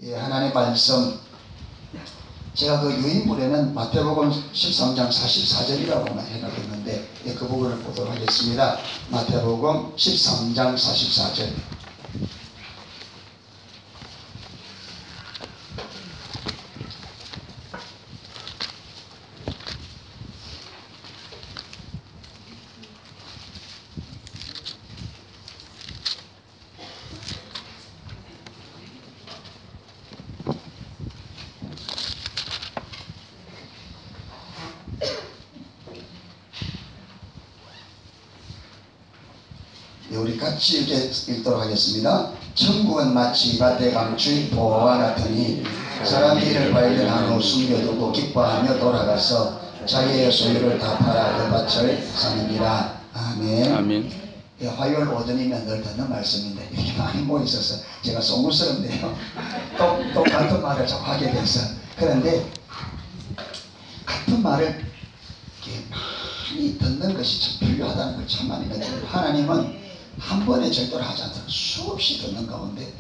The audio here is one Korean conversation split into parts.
예, 하나님의 말씀, 제가 그 유인물에는 마태복음 13장 44절이라고만 해놨는데 예, 그 부분을 보도록 하겠습니다. 마태복음 13장 44절. 우리 같이 읽도록 하겠습니다. 천국은 마치 밭에 감춘 보화와 같으니 사람이 이를 발견한 후 숨겨두고 기뻐하며 돌아가서 자기의 소유를 다 팔아 그 밭을 사느니라. 아멘. 아멘. 예, 화요일 오전이면 늘 듣는 말씀인데 이렇게 많이 모이셔서 제가 송구스럽네요. 또 같은 말을 자꾸 하게 돼서. 그런데 같은 말을 이렇게 많이 듣는 것이 참 필요하다는 걸 참 많이 느낍니다. 하나님은 한 번에 절도를 하지 않도록 수없이 듣는 가운데,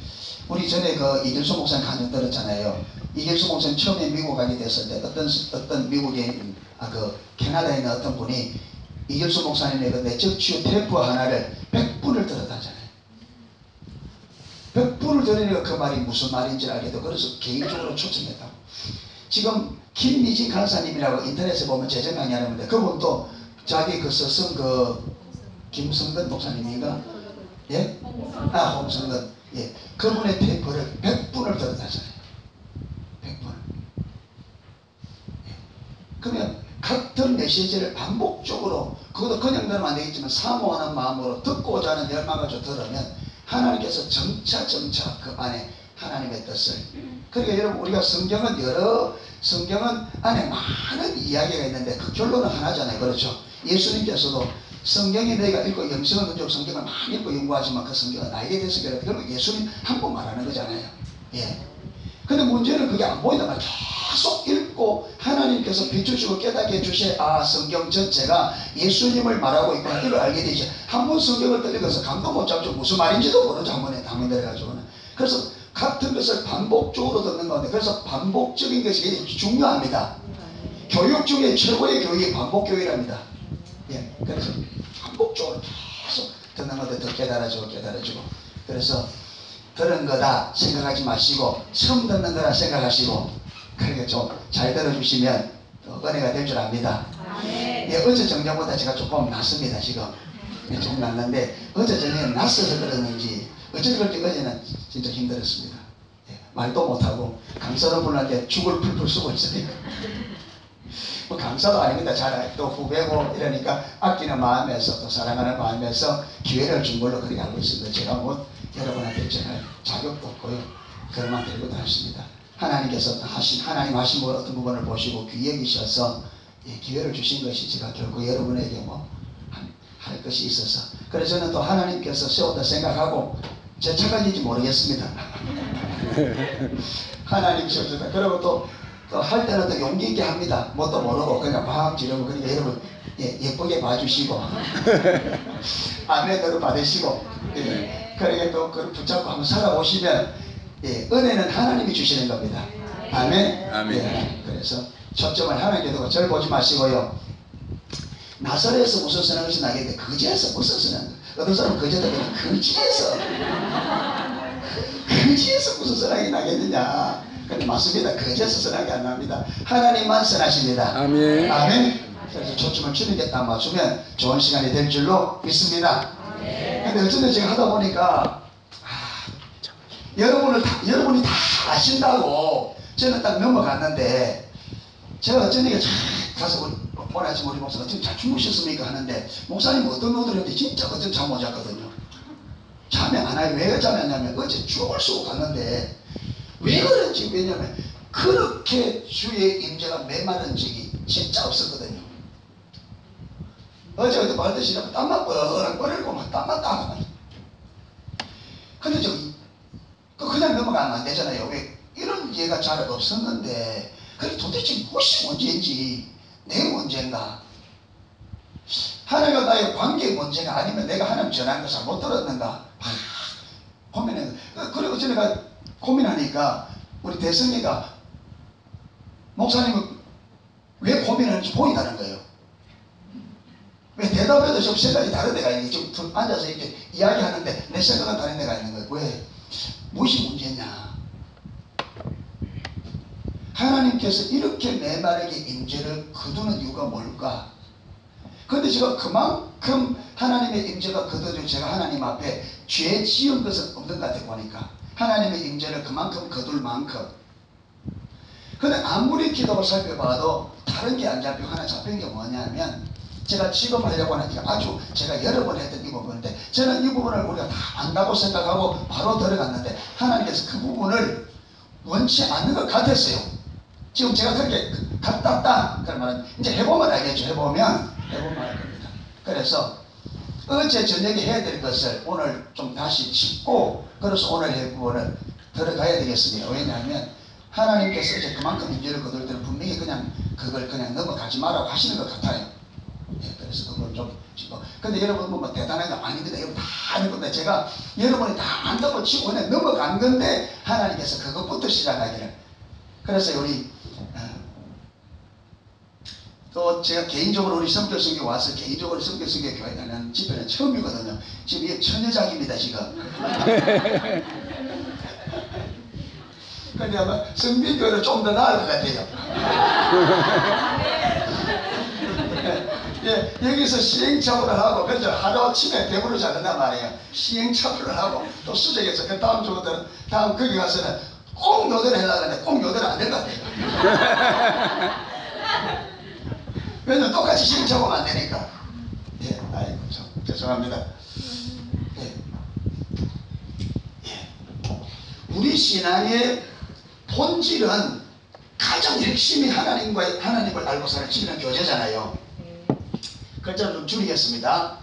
우리 전에 그 이길수 목사님 간증 들었잖아요. 이길수 목사님 처음에 미국 가게 됐을 때 어떤 미국에 그 캐나다에 있는 어떤 분이 이길수 목사님의 그 내적 치유 테이프 하나를 100분을 들었다잖아요. 100분을 들으니까 그 말이 무슨 말인지 알게 되고, 그래서 개인적으로 초청했다고. 지금 김미진 간사님이라고 인터넷에 보면 재정 강의하는데, 그분도 자기 그 스승 김성근 목사님인가? 예? 홍성근. 예. 그분의 테이프를 100분을 들었다잖아요. 100분을. 예. 그러면 같은 메시지를 반복적으로, 그것도 그냥 들으면 안 되겠지만 사모하는 마음으로 듣고자 하는 열망을 좀 들으면 하나님께서 점차 그 안에 하나님의 뜻을. 그러니까 여러분, 우리가 성경은 성경은 많은 이야기가 있는데 그 결론은 하나잖아요. 그렇죠? 예수님께서도 성경이 너희가 읽고 영성을 가지고 성경을 많이 읽고 연구하지만 그 성경은 나에게 대해서 결국 예수님 한 번 말하는 거잖아요. 예. 근데 문제는 그게 안 보인단 말이에요. 계속 읽고 하나님께서 비추시고 깨닫게 해주셔야 성경 전체가 예수님을 말하고 있구나 이걸 알게 되죠. 한 번 성경을 읽어서 감도 못 잡죠. 무슨 말인지도 모르죠. 한 번에 당면돼가지고는. 그래서 같은 것을 반복적으로 듣는 건데, 그래서 반복적인 것이 굉장히 중요합니다. 교육 중에 최고의 교육이 반복 교육이랍니다. 예, 그래서 반복적으로 계속 듣는 것들 더 깨달아지고. 그래서 들은 거다 생각하지 마시고 처음 듣는 거라 생각하시고, 그렇게 좀 잘 들어주시면 은혜가 될 줄 압니다. 예, 어제 정정보다 제가 조금 낫습니다. 지금 조금 낫는데 어제 저녁에 낯서서 그러는지 어제 그렇게 어제는 진짜 힘들었습니다. 예, 말도 못하고 강사로 불러한테 죽을 풀풀 쓰고 있어요. 뭐 강사도 아닙니다. 잘 또 후배고 이러니까 아끼는 마음에서 또 사랑하는 마음에서 기회를 준 걸로 그렇게 알고 있습니다. 제가 뭐 여러분한테 전할 자격도 없고요. 그런만 들고 다녔습니다. 하나님께서 하나님 하신 어떤 부분을 보시고 귀히 여기셔서 예, 기회를 주신 것이 제가 결국 여러분에게 뭐 할 것이 있어서, 그래서 저는 또 하나님께서 세웠다 생각하고 제 착각인지 모르겠습니다. 하나님 세웠다. 그리고 또 할 때는 또 용기 있게 합니다. 뭣도 모르고 그냥 막 지르고. 그러니까 여러분 예쁘게 봐주시고 아멘으로 받으시고, 예. 그러니까 또 그걸 붙잡고 한번 살아보시면 예, 은혜는 하나님이 주시는 겁니다. 아멘. 아멘. 예, 그래서 초점을 하나님께 두고 절 보지 마시고요. 나사렛에서 무슨 선악이 나겠는데 거지에서 무슨 선악? 어떤 사람은 거지에다 그냥 거지에서 무슨 선악이 나겠느냐? 근데 맞습니다. 거지에서 선악이 안 납니다. 하나님만 선하십니다. 아멘. 아멘. 그래서 초점을 주님께 딱 맞추면 좋은 시간이 될 줄로 믿습니다. 근데 어쩐지 제가 하다 보니까 여러분이 다 아신다고 저는 딱 넘어갔는데, 제가 어쩐지 가서 오늘 아침 우리 목사가 지금 잘 주무셨습니까 하는데, 목사님 어떤 노드를 했는데 진짜 어떤 잠 못 잤거든요. 잠이 안 와요. 왜 잠이 안 나면 어제 죽을 쓰고 갔는데 왜 그런지, 왜냐면 그렇게 주의 임재가 메마른 적이 진짜 없었거든요. 어제 그때 말듯이 땀만 뻘뻘 뻘고 막 땀만 땀. 근데 그냥 넘어가면 안 되잖아요. 왜 이런 예가 잘 없었는데, 그게 도대체 무엇이 문제인지, 내 문제인가, 하나님과 나의 관계 문제가, 아니면 내가 하나님 전하는 걸 잘 못 들었는가, 고민해. 그리고 제가 고민하니까 우리 대성이가 목사님은 왜 고민하는지 보인다는 거예요. 왜 대답해도 좀 생각이 다른 데가 있는 거예요. 지금 앉아서 이렇게 이야기하는데 내 생각은 다른 데가 있는 거예요. 왜? 무엇이 문제냐? 하나님께서 이렇게 메마르게 임재를 거두는 이유가 뭘까? 그런데 제가 그만큼 하나님의 임재가 거둬져 제가 하나님 앞에 죄 지은 것은 없는 것 같아 보니까 하나님의 임재를 그만큼 거둘 만큼. 근데 아무리 기도를 살펴봐도 다른 게 안 잡히고 하나 잡힌 게 뭐냐면 제가 지금 하려고 하는 게 아주 제가 여러 번 했던 이 부분인데 저는 이 부분을 우리가 다 안다고 생각하고 바로 들어갔는데 하나님께서 그 부분을 원치 않는 것 같았어요. 지금 제가 그렇게 같았다 그러면 이제 해보면 알겠죠. 해보면 알 겁니다. 그래서 어제 저녁에 해야 될 것을 오늘 좀 다시 짚고 그래서 오늘 해 부분을 들어가야 되겠습니다. 왜냐하면 하나님께서 이제 그만큼 임재를 거둘 때는 분명히 그냥 그걸 그냥 넘어가지 말라고 하시는 것 같아요. 예, 그래서 그걸 좀 짚고. 근데 여러분 뭐 대단한 거 아닙니다. 여러분 다 아는 건데 제가 여러분이 다 안다고 치고 그냥 넘어간 건데 하나님께서 그것부터 시작하기를. 그래서 우리 또 제가 개인적으로 우리 성결성교회 와서 개인적으로 성결성교회 교회 가는 집회는 처음이거든요. 지금 이게 천여작입니다 지금. 근데 아마 성빈교회는 좀 더 나을 것 같아요. 예, 여기서 시행착오를 하고 그죠? 하루아침에 배부르지 않는단 말이에요. 시행착오를 하고 또 수적에서 그 다음 주부터는 다음 거기 가서는 꼭 요대를 하려고 하는데 꼭 요대를 안 될 것 같아요. 왜냐면 똑같이 시행착오가 안 되니까. 예, 아이고 참 죄송합니다. 예. 예. 우리 신앙의 본질은 가장 핵심이 하나님을 알고 사는 친밀한 교제잖아요. 글자를 좀 줄이겠습니다.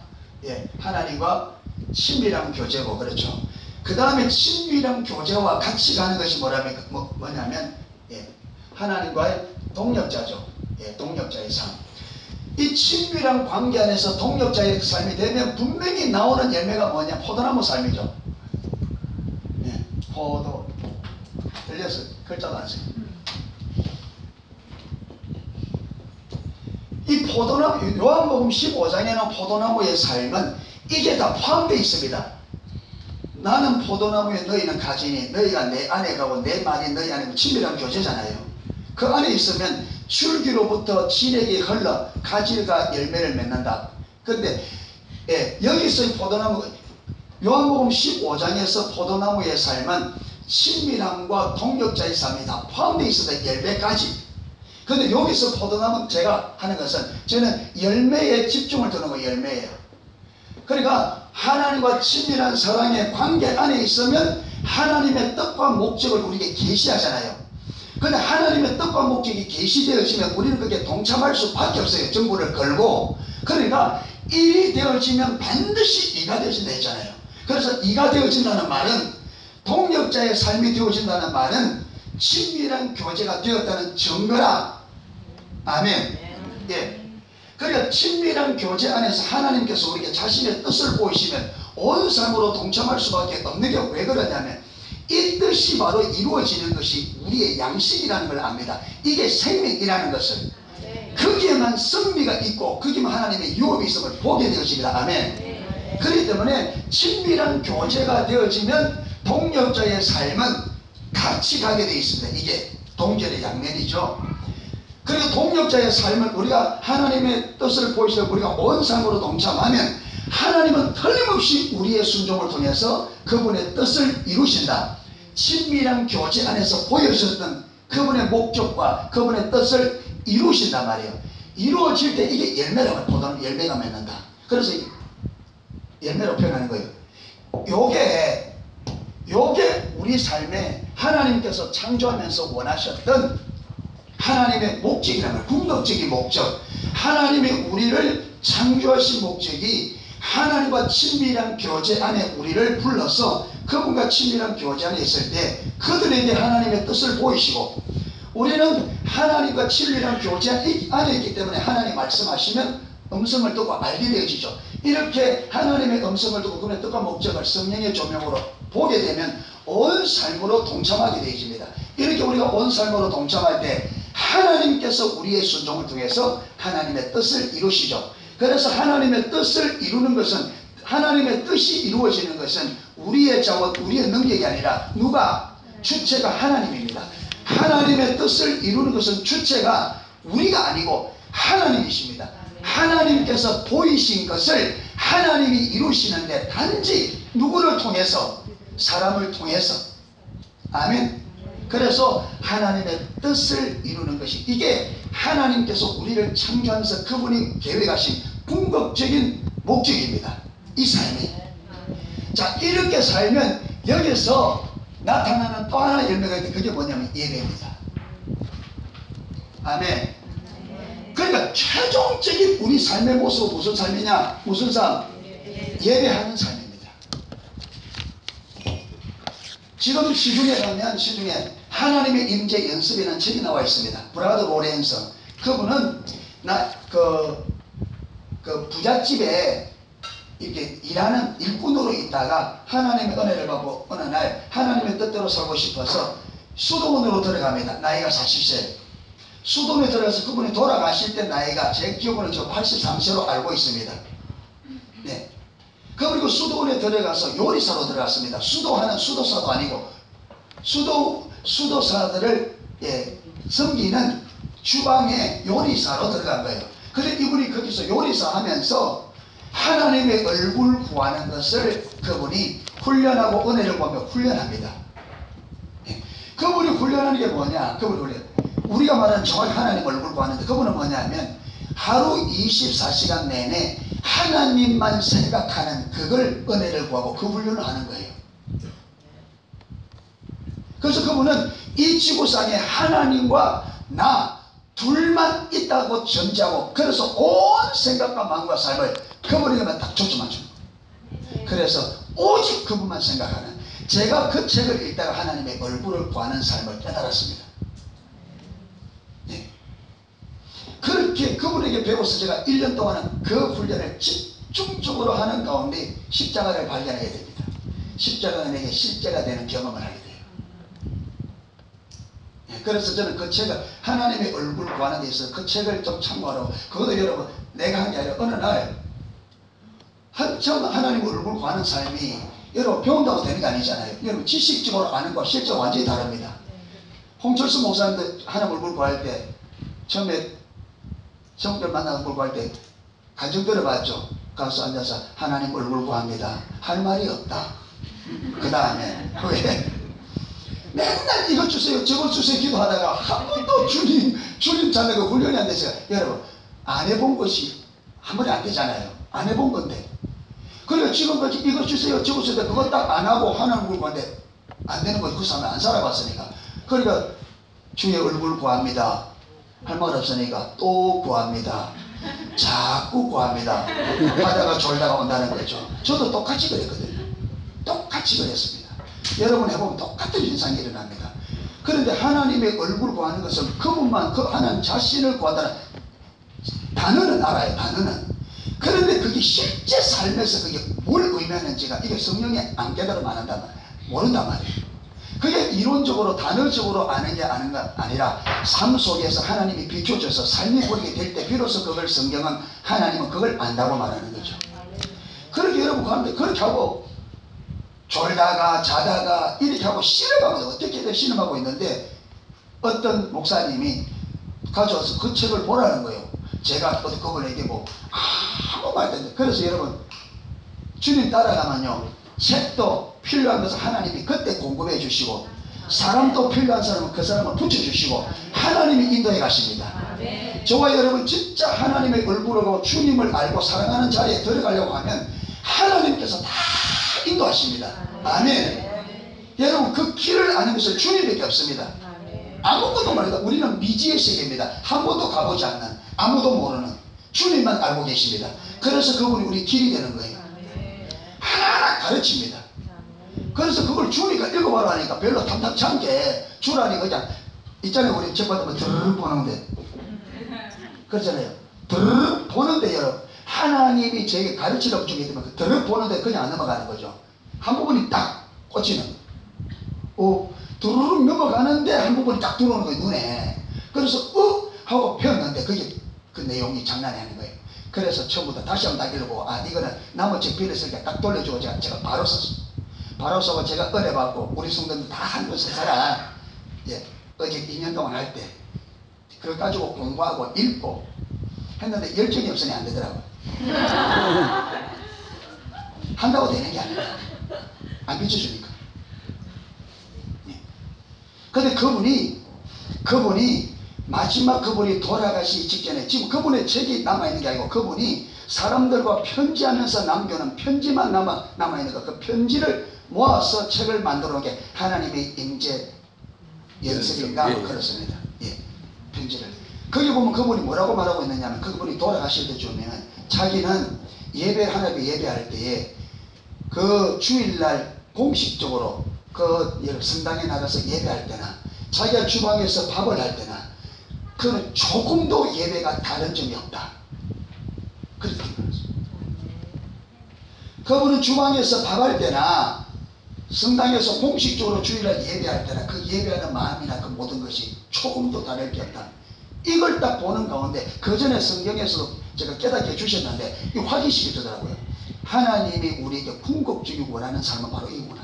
예, 하나님과 친밀한 교제고 그렇죠. 그 다음에 친밀한 교제와 같이 가는 것이 뭐냐면 예, 하나님과의 동력자죠. 예, 동력자의 삶. 이 친밀한 관계 안에서 동력자의 삶이 되면 분명히 나오는 열매가 뭐냐? 포도나무 삶이죠. 예, 포도. 들렸어요? 글자도 안 써요. 이 포도나무, 요한복음 15장에는 포도나무의 삶은 이게 다 포함되어 있습니다. 나는 포도나무에 너희는 가지니 너희가 내 안에 가고 내 말이 너희 안에 친밀한 교제잖아요. 그 안에 있으면 줄기로부터 진액이 흘러 가지가 열매를 맺는다. 그런데 예, 여기서 포도나무 요한복음 15장에서 포도나무의 삶은 친밀함과 동력자의 삶이 다 포함되어 있어서 열매까지. 그런데 여기서 포도나무 제가 하는 것은 저는 열매에 집중을 두는 거예요. 열매예요. 그러니까 하나님과 친밀한 사랑의 관계 안에 있으면 하나님의 뜻과 목적을 우리에게 계시하잖아요. 그런데 하나님의 뜻과 목적이 계시되어지면 우리는 그게 동참할 수밖에 없어요. 정보를 걸고. 그러니까 일이 되어지면 반드시 이가 되어진다 했잖아요. 그래서 이가 되어진다는 말은 동력자의 삶이 되어진다는 말은 친밀한 교제가 되었다는 증거라. 아멘. 예. 그러니까 친밀한 교제 안에서 하나님께서 우리에게 자신의 뜻을 보이시면 온 삶으로 동참할 수밖에 없는 게 왜 그러냐면 이 뜻이 바로 이루어지는 것이 우리의 양식이라는 걸 압니다. 이게 생명이라는 것을. 거기에만 승리가 있고 거기에만 하나님의 유업이 있음을 보게 되어집니다. 아멘. 그렇기 때문에 친밀한 교제가 되어지면 동력자의 삶은 같이 가게 되어 있습니다. 이게 동절의 양면이죠. 그리고 동력자의 삶을 우리가 하나님의 뜻을 보이시고 우리가 온 삶으로 동참하면 하나님은 틀림없이 우리의 순종을 통해서 그분의 뜻을 이루신다. 친밀한 교제 안에서 보여주셨던 그분의 목적과 그분의 뜻을 이루신단 말이에요. 이루어질 때 이게 열매라고 포도는 열매가 맺는다. 그래서 열매로 표현하는 거예요. 요게 우리 삶에 하나님께서 창조하면서 원하셨던 하나님의 목적이라는 거예요. 궁극적인 목적. 하나님이 우리를 창조하신 목적이 하나님과 친밀한 교제 안에 우리를 불러서 그분과 친밀한 교제 안에 있을 때 그들에게 하나님의 뜻을 보이시고 우리는 하나님과 친밀한 교제 안에 있기 때문에 하나님 말씀하시면 음성을 듣고 알게 되어지죠. 이렇게 하나님의 음성을 듣고 그분의 뜻과 목적을 성령의 조명으로 보게 되면 온 삶으로 동참하게 되어집니다. 이렇게 우리가 온 삶으로 동참할 때 하나님께서 우리의 순종을 통해서 하나님의 뜻을 이루시죠. 그래서 하나님의 뜻을 이루는 것은, 하나님의 뜻이 이루어지는 것은 우리의 자원, 우리의 능력이 아니라 누가? 주체가 하나님입니다. 하나님의 뜻을 이루는 것은 주체가 우리가 아니고 하나님이십니다. 하나님께서 보이신 것을 하나님이 이루시는데 단지 누구를 통해서? 사람을 통해서. 아멘. 그래서 하나님의 뜻을 이루는 것이, 이게 하나님께서 우리를 창조하면서 그분이 계획하신 궁극적인 목적입니다. 이 삶이. 자, 이렇게 살면 여기서 나타나는 또 하나 열매가 있는데 그게 뭐냐면 예배입니다. 아멘. 그러니까 최종적인 우리 삶의 모습은 무슨 삶이냐? 무슨 삶? 예배하는 삶입니다. 지금 시중에 가면 시중에 하나님의 임재 연습이라는 책이 나와 있습니다. 브라더 로렌서. 그분은 그 부잣집에 이렇게 일하는 일꾼으로 있다가 하나님의 은혜를 받고 어느 날 하나님의 뜻대로 살고 싶어서 수도원으로 들어갑니다. 나이가 40세. 수도원에 들어가서 그분이 돌아가실 때 나이가 제 기억으로는 저 83세로 알고 있습니다. 네. 그리고 수도원에 들어가서 요리사로 들어갔습니다. 수도하는 수도사도 아니고 수도사들을 섬기는 주방에 요리사로 들어간 거예요. 그런데 이분이 거기서 요리사 하면서 하나님의 얼굴 구하는 것을 그분이 훈련하고 은혜를 보며 훈련합니다. 그분이 훈련하는 게 뭐냐? 우리가 말하는 정확히 하나님 얼굴 구하는데 그분은 뭐냐면 하루 24시간 내내 하나님만 생각하는 그걸 은혜를 구하고 그 훈련을 하는 거예요. 그래서 그분은 이 지구상에 하나님과 나 둘만 있다고 전제하고, 그래서 온 생각과 마음과 삶을 그분에게만 딱 초점맞추는 거예요. 그래서 오직 그분만 생각하는, 제가 그 책을 읽다가 하나님의 얼굴을 구하는 삶을 깨달았습니다. 네. 그렇게 그분에게 배워서 제가 1년 동안은 그 훈련을 집중적으로 하는 가운데 십자가를 발견하게 됩니다. 십자가가 내게 실제가 되는 경험을 하게 돼요. 그래서 저는 그 책을, 하나님의 얼굴 구하는 데 있어서 그 책을 좀 참고하라고. 그것도 여러분 내가 한 게 아니라 어느 날 한참 하나님의 얼굴 구하는 삶이, 여러분 배운다고 되는 게 아니잖아요. 여러분 지식적으로 아는 거 실제로 완전히 다릅니다. 홍철수 목사님도 하나님 얼굴 구할 때, 처음에 성들 만나서 얼굴 구할 때 간증 들어봤죠. 가서 앉아서 하나님 얼굴 구합니다. 할 말이 없다. 그 다음에 왜? 맨날 이것 주세요 저것 주세요 기도하다가 한 번도 주님 자매가 훈련이 안 됐어요. 여러분 안 해본 것이 한 번에 안 되잖아요. 안 해본 건데. 그러니까 지금까지 이것 주세요 저것 주세요 그거 딱 안 하고 하나님 얼굴 구하는데 안 되는 거예요. 그 사람은 안 살아봤으니까. 그러니까 주의 얼굴 구합니다. 할 말 없으니까 또 구합니다. 자꾸 구합니다. 하다가 졸다가 온다는 거죠. 저도 똑같이 그랬거든요. 똑같이 그랬습니다. 여러분 해보면 똑같은 현상이 일어납니다. 그런데 하나님의 얼굴 구하는 것은 그분만, 그 하나님 자신을 구한다는 단어는 알아요. 단어는. 그런데 그게 실제 삶에서 그게 뭘 의미하는지가 이게 성령이 안 깨달으면 안 한단 말이에요. 모른단 말이에요. 그게 이론적으로 단어적으로 아는 게 아는 게 아니라 삶 속에서 하나님이 비춰줘서 삶이 보이게 될 때 비로소 그걸 성경은, 하나님은 그걸 안다고 말하는 거죠. 그렇게 여러분 가는데 그렇게 하고 졸다가 자다가 이렇게 하고 신음하고, 어떻게든 신음하고 있는데 어떤 목사님이 가져와서 그 책을 보라는 거예요. 제가 그분에게 뭐 아무 말도 안 돼. 그래서 여러분 주님 따라가면요 책도 필요한 것을 하나님이 그때 공급해 주시고, 사람도 필요한 사람은 그 사람을 붙여주시고 하나님이 인도해 가십니다. 저와 여러분 진짜 하나님의 얼굴을 보고 주님을 알고 사랑하는 자리에 들어가려고 하면 하나님께서 다 인도하십니다. 아멘. 여러분 그 길을 아는 것은 주님밖에 없습니다. 아무것도 모르다. 우리는 미지의 세계입니다. 한 번도 가보지 않는, 아무도 모르는 주님만 알고 계십니다. 그래서 그분이 우리 길이 되는 거예요. 하나하나 가르칩니다. 그래서 그걸 주니까 읽어봐라 하니까 별로 탐탁치 않게 주라니 그냥 있잖아요. 우리 책 받으면 드르륵 보는데 그렇잖아요. 드르륵 보는데 여러분 하나님이 저에게 가르치라고 주게 되면 그 드르륵 보는데 그냥 안 넘어가는 거죠. 한 부분이 딱 꽂히는. 두루룩 넘어가는데 한 부분이 딱 들어오는 거예요, 눈에. 그래서 하고 폈는데 그게 그 내용이 장난이 아닌 거예요. 그래서 처음부터 다시 한번 딱 읽어보고, 이거는 나머지 빌었으니까 딱 돌려주고 제가 바로 썼어요. 바로 써서 제가 꺼내봤고, 우리 성도들 다 한 번 써라. 예, 어제 2년 동안 할 때 그걸 가지고 공부하고 읽고 했는데 열정이 없으니 안 되더라고요. 한다고 되는 게 아니라 안 비춰주니까. 근데 그분이 마지막 그분이 돌아가시기 직전에, 지금 그분의 책이 남아있는 게 아니고 그분이 사람들과 편지하면서 남겨놓은 편지만 남아있는 거, 그 편지를 모아서 책을 만들어 놓은 게 하나님의 임재 연습인가 뭐 그렇습니다. 예, 편지를. 거기 보면 그분이 뭐라고 말하고 있느냐면, 그분이 돌아가실 때쯤에는 자기는 하나님의 예배할 때에 그 주일날 공식적으로 그 성당에 나가서 예배할 때나 자기가 주방에서 밥을 할 때나 그는 조금도 예배가 다른 점이 없다. 그렇게 말했어요. 그분은 주방에서 밥할 때나 성당에서 공식적으로 주일날 예배할 때나 그 예배하는 마음이나 그 모든 것이 조금도 다를 게 없다. 이걸 딱 보는 가운데 그 전에 성경에서도 제가 깨닫게 해주셨는데 이 확인시켜 주더라고요. 하나님이 우리에게 궁극적으로 원하는 삶은 바로 이구나.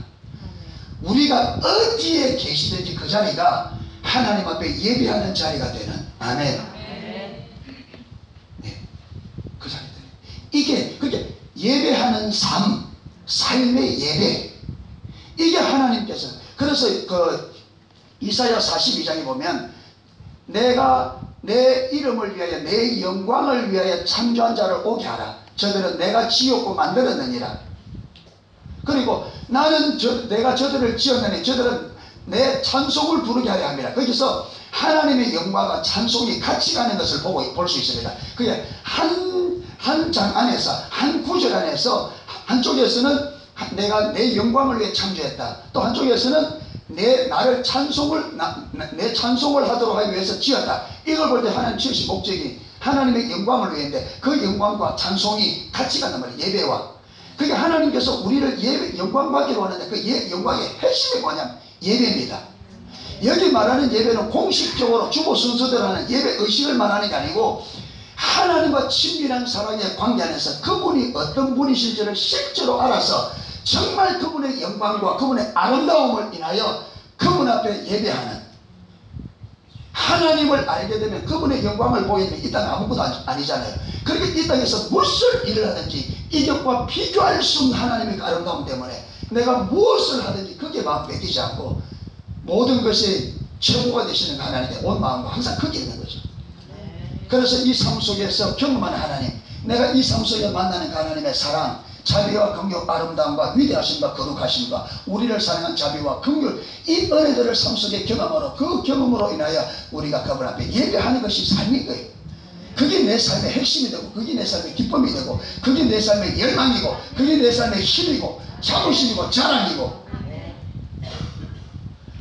우리가 어디에 계시든지 그 자리가 하나님 앞에 예배하는 자리가 되는, 아멘. 네, 그 자리 되는. 그게 예배하는 삶의 예배. 이게 하나님께서, 그래서 그 이사야 42장에 보면 내가 내 이름을 위하여 내 영광을 위하여 창조한 자를 오게 하라. 저들은 내가 지었고 만들었느니라. 그리고 나는 내가 저들을 지었느니 저들은 내 찬송을 부르게 하려 합니다. 거기서 하나님의 영광과 찬송이 같이 가는 것을 볼 수 있습니다. 그게 한 장 안에서, 한 구절 안에서 한쪽에서는 내가 내 영광을 위해 창조했다. 또 한쪽에서는 내 찬송을 하도록 하기 위해서 지었다. 이걸 볼 때 하나님 지으신 목적이 하나님의 영광을 위해인데 그 영광과 찬송이 같이 간단 말이에요. 예배와. 그게 하나님께서 우리를 영광 받기로 하는데 그 영광의 핵심이 뭐냐면 예배입니다. 여기 말하는 예배는 공식적으로 주보 순서대로 하는 예배 의식을 말하는 게 아니고 하나님과 친밀한 사랑의 관계 안에서 그분이 어떤 분이실지를 실제로 알아서 정말 그분의 영광과 그분의 아름다움을 인하여 그분 앞에 예배하는, 하나님을 알게 되면 그분의 영광을 보이면 이 땅은 아무것도 아니잖아요. 그렇게 이 땅에서 무엇을 일을 하든지 이것과 비교할 수 없는 하나님의 아름다움 때문에 내가 무엇을 하든지 그게 마음 뺏기지 않고 모든 것이 최고가 되시는 하나님의 온 마음과 항상 거기에 있는 거죠. 그래서 이 삶 속에서 경험하는 하나님, 내가 이 삶 속에 만나는 하나님의 사랑, 자비와 긍휼, 아름다움과 위대하심과 거룩하심과 우리를 사랑한 자비와 긍휼, 이 은혜들을 삶 속에 경험으로, 그 경험으로 인하여 우리가 그분 앞에 예배하는 것이 삶인 거예요. 그게 내 삶의 핵심이 되고, 그게 내 삶의 기쁨이 되고, 그게 내 삶의 열망이고, 그게 내 삶의 힘이고 자부심이고 자랑이고.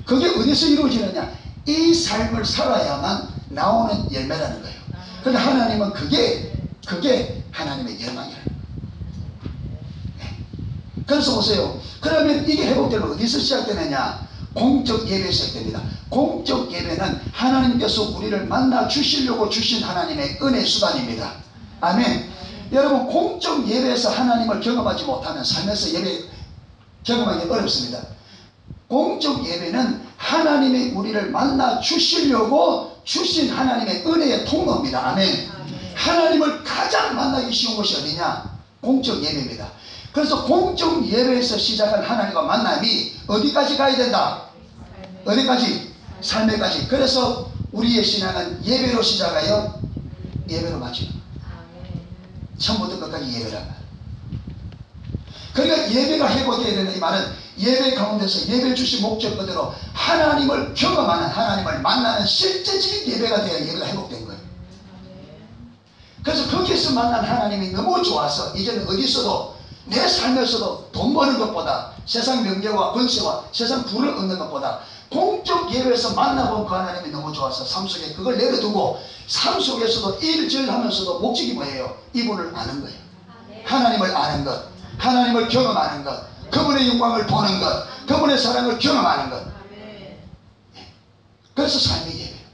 그게 어디서 이루어지느냐? 이 삶을 살아야만 나오는 열매라는 거예요. 그런데 하나님은 그게 하나님의 열망이라는 거예요. 그래서 보세요. 그러면 이게 회복되면 어디서 시작되느냐? 공적 예배에서 시작됩니다. 공적 예배는 하나님께서 우리를 만나 주시려고 주신 하나님의 은혜 수단입니다. 아멘. 여러분, 공적 예배에서 하나님을 경험하지 못하면 삶에서 예배 경험하기 어렵습니다. 공적 예배는 하나님이 우리를 만나 주시려고 주신 하나님의 은혜의 통로입니다. 아멘. 하나님을 가장 만나기 쉬운 곳이 어디냐? 공적 예배입니다. 그래서 공적 예배에서 시작한 하나님과 만남이 어디까지 가야 된다? 어디까지? 삶에까지. 그래서 우리의 신앙은 예배로 시작하여 예배로 마치는 거예요. 처음부터 끝까지 예배란 말이에요. 그러니까 예배가 회복되어야 되는 이 말은 예배 가운데서 예배 주신 목적 그대로 하나님을 경험하는, 하나님을 만나는 실제적인 예배가 되어야 예배가 회복된 거예요. 그래서 거기서 만난 하나님이 너무 좋아서 이제는 어디서도, 내 삶에서도 돈 버는 것보다, 세상 명예와 권세와 세상 부를 얻는 것보다 공적 예배에서 만나본 그 하나님이 너무 좋아서 삶 속에 그걸 내려두고 삶 속에서도 일절하면서도 목적이 뭐예요? 이분을 아는 거예요. 하나님을 아는 것, 하나님을 경험하는 것, 그분의 영광을 보는 것, 그분의 사랑을 경험하는 것. 그래서 삶이 예배예요.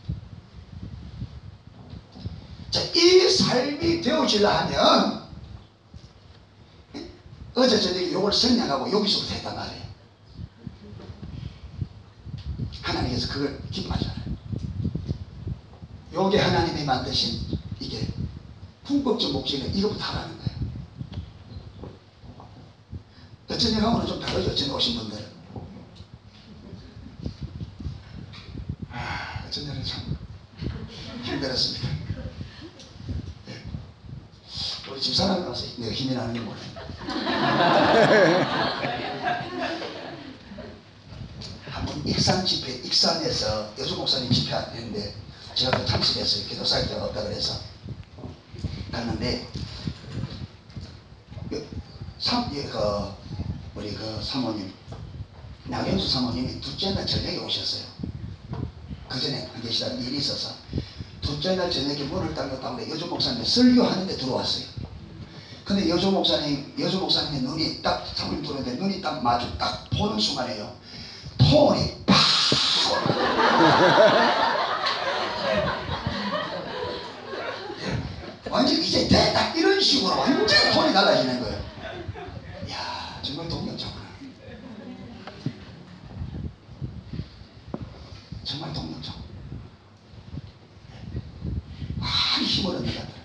자, 이 삶이 되어지려 하면 어제 저녁에 요걸 생략하고 여기서부터 했단 말이에요. 하나님께서 그걸 기뻐하잖아요. 요게 하나님이 만드신 이게 궁극적 목적은 이것부터 하라는 거예요. 어쩐 일하고는 좀 다르죠. 어쩐 오신 분들은. 어쩐 일은 참 힘들었습니다. 네. 우리 집사람이 와서 내가 힘이 나는 게 몰라요. 한번 익산 집회, 익산에서 여주 목사님 집회했는데 제가 또 참석했어요. 기도사일 때가 없다 그래서 갔는데 우리 그 사모님 나경수 사모님이 둘째 날 저녁에 오셨어요. 그 전에 안 계시다가 일이 있어서 둘째 날 저녁에 문을 딱 열었다는데 여주 목사님이 설교하는데 들어왔어요. 근데 여주 목사님의 눈이 딱 사모님 들어오는데 눈이 딱 마주 딱 보는 순간에요. 톤이 팍 완전 이제 됐다 이런 식으로 완전 톤이 달라지는 거예요. 이야, 정말 동력자구나. 정말 동력자. 많이 힘을 얻는 것 같아요.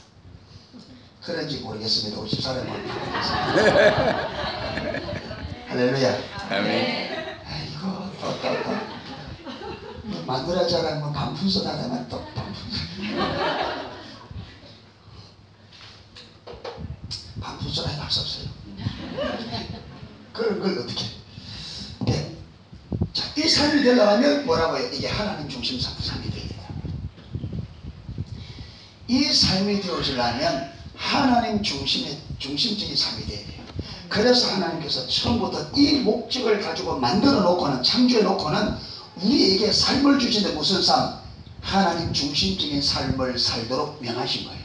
그런지 모르겠습니다. 우리 집사람은 할렐루야. 아멘. 아이고 또 마누라 자랑 반푼서 다르면 또 반푼서 반푼서라 할 수 없어요. 그런 걸 어떻게 네. 자, 이 삶이 되려면 뭐라고요? 이게 하나님 중심 삶이 되어야 된다. 이 삶이 되어지려면 하나님 중심적인 삶이 되어야 돼요. 그래서 하나님께서 처음부터 이 목적을 가지고 만들어 놓고는 창조해 놓고는 우리에게 삶을 주시는데 무슨 삶? 하나님 중심적인 삶을 살도록 명하신 거예요.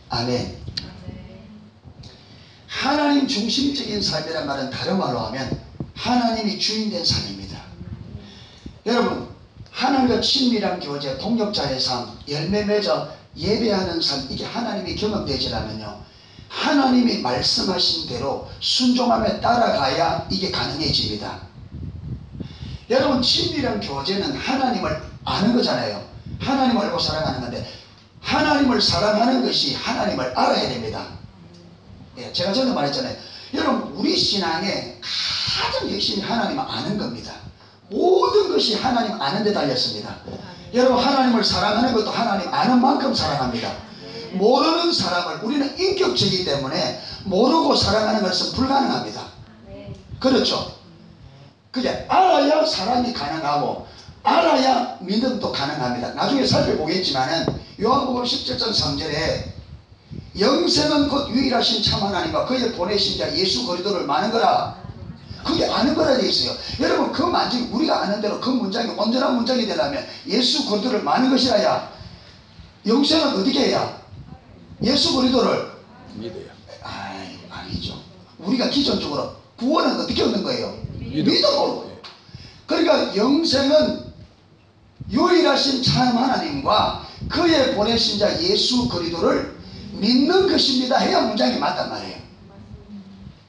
아멘. 하나님 중심적인 삶이란 말은 다른 말로 하면 하나님이 주인된 삶입니다. 여러분, 하나님과 친밀한 교제, 동역자의 삶, 열매 맺어 예배하는 삶, 이게 하나님이 경험되지라면요, 하나님이 말씀하신 대로 순종하며 따라가야 이게 가능해집니다. 여러분, 친밀한 교제는 하나님을 아는 거잖아요. 하나님을 알고 사랑하는 건데, 하나님을 사랑하는 것이 하나님을 알아야 됩니다. 예, 제가 전에 말했잖아요. 여러분, 우리 신앙에 가장 핵심이 하나님을 아는 겁니다. 모든 것이 하나님 아는 데 달렸습니다. 여러분, 하나님을 사랑하는 것도 하나님 아는 만큼 사랑합니다. 모르는 사람을, 우리는 인격체이기 때문에 모르고 사랑하는 것은 불가능합니다. 그렇죠? 그래, 알아야 사랑이 가능하고 알아야 믿음도 가능합니다. 나중에 살펴보겠지만은 요한복음 17장 3절에 영생은 곧 유일하신 참 하나님과 그의 보내신 자 예수 그리스도를 아는 거라. 그게 아는 거라 되어 있어요. 여러분, 그 만약에 우리가 아는 대로 그 문장이 온전한 문장이 되려면 예수 그리스도를 아는 것이라야. 영생은 어떻게 해야? 예수 그리스도를 믿어요. 아니죠. 우리가 기존적으로 구원은 어떻게 얻는 거예요? 믿음으로. 그러니까 영생은 유일하신 참 하나님과 그의 보내신 자 예수 그리스도를 믿는 것입니다 해야 문장이 맞단 말이에요.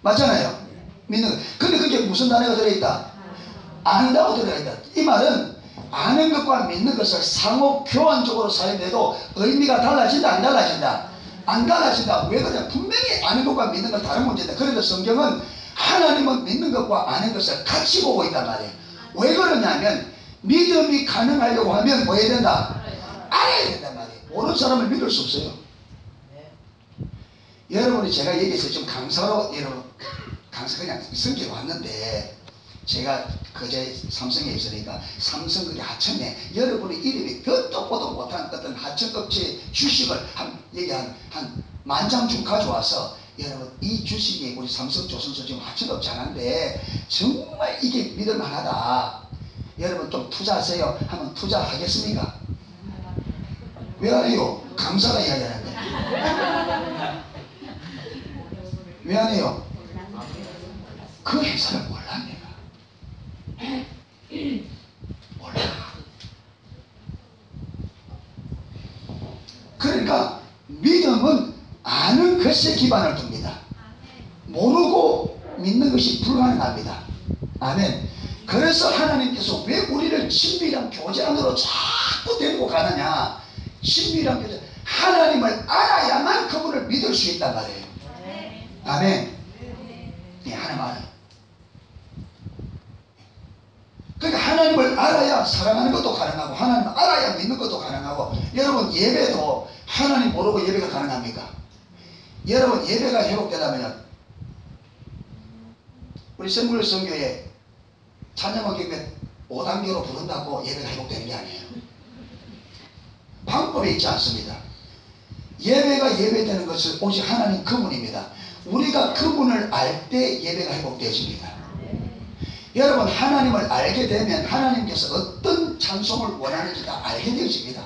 맞잖아요. 믿는 것. 근데 그게 무슨 단어가 들어있다? 안다고 들어있다. 이 말은 아는 것과 믿는 것을 상호 교환적으로 사용해도 의미가 달라진다 안 달라진다? 안 달라진다. 왜 그래? 분명히 아는 것과 믿는 건 다른 문제인데, 그래도 성경은 하나님은 믿는 것과 아는 것을 같이 보고 있단 말이에요. 왜 그러냐면 믿음이 가능하려고 하면 뭐 해야 된다? 알아야 된단 말이에요. 모르는 사람을 믿을 수 없어요. 여러분이 제가 얘기해서 지금 강사로, 여러분 강사 그냥 성격이 왔는데, 제가 그제 삼성에 있으니까 삼성 그게 하청에 여러분의 이름이 볕도 보도 못한 어떤 하청업체 주식을 한 10,000장 좀 가져와서, 여러분 이 주식이 우리 삼성 조선소 지금 하청업체 하나인데 정말 이게 믿을만하다, 여러분 좀 투자하세요 하면 투자하겠습니까? 왜 안 해요? 강사가 이야기하는데 왜 안 해요? 그 회사를 몰라. 내가 몰라. 그러니까 믿음은 아는 것에 기반을 둡니다. 모르고 믿는 것이 불가능합니다. 아멘. 그래서 하나님께서 왜 우리를 친밀한 교제 안으로 자꾸 데리고 가느냐. 친밀한 교제, 하나님을 알아야만 그분을 믿을 수 있단 말이에요. 아멘. 네, 하나님 알아요. 그러니까 하나님을 알아야 사랑하는 것도 가능하고, 하나님을 알아야 믿는 것도 가능하고. 여러분, 예배도 하나님 모르고 예배가 가능합니까? 여러분, 예배가 회복되려면 우리 선물 선교에 찬양한 경우에 5단계로 부른다고 예배가 회복되는 게 아니에요. 방법이 있지 않습니다. 예배가 예배되는 것은 오직 하나님 그분입니다. 우리가 그분을 알 때 예배가 회복되어집니다. 여러분, 하나님을 알게 되면 하나님께서 어떤 찬송을 원하는지 다 알게 되어집니다.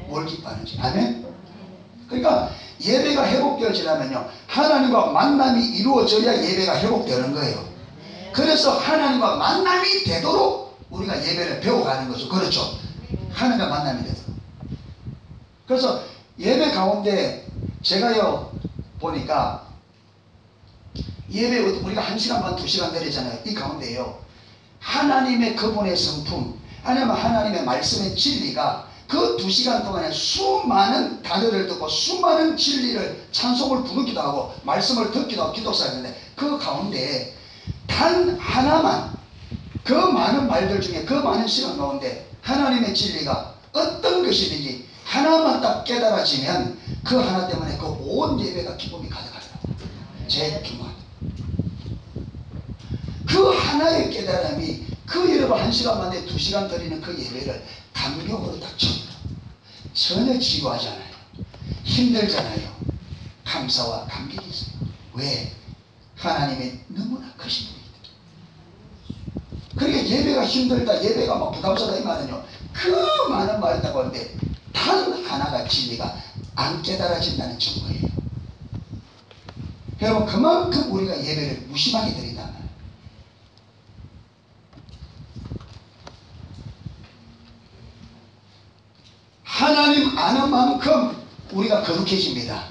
뭘 기뻐하는지. 아멘. 그러니까 예배가 회복되어지려면요, 하나님과 만남이 이루어져야 예배가 회복되는 거예요. 그래서 하나님과 만남이 되도록 우리가 예배를 배워가는 거죠. 그렇죠. 하나님과 만남이 되도록. 그래서 예배 가운데 제가요 보니까, 예배 우리가 1시간 반 2시간 드리잖아요. 이 가운데요, 하나님의 그분의 성품, 아니면 하나님의 말씀의 진리가 그 2시간 동안에 수많은 단어를 듣고 수많은 진리를 찬송을 부르기도 하고 말씀을 듣기도 하고 기도 사였는데, 그 가운데 단 하나만, 그 많은 말들 중에 그 많은 시간 가운데 하나님의 진리가 어떤 것이든지 하나만 딱 깨달아지면 그 하나 때문에 그 온 예배가 기쁨이 가득하더라고요. 제 경우는 그 하나의 깨달음이, 그 여러분 1시간 만에 2시간 드리는 그 예배를 감격으로 딱 전혀 지루하지 않아요. 힘들잖아요. 감사와 감격이 있어요. 왜? 하나님이 너무나 크신 분이기 때문에. 그러니까 예배가 힘들다, 예배가 막 부담스럽다 이 말은요, 그 많은 말을 있다고 하는데 단 하나가 진리가 안 깨달아진다는 증거예요. 여러분, 그만큼 우리가 예배를 무심하게 드린단 말이에요. 하나님 아는 만큼 우리가 거룩해집니다.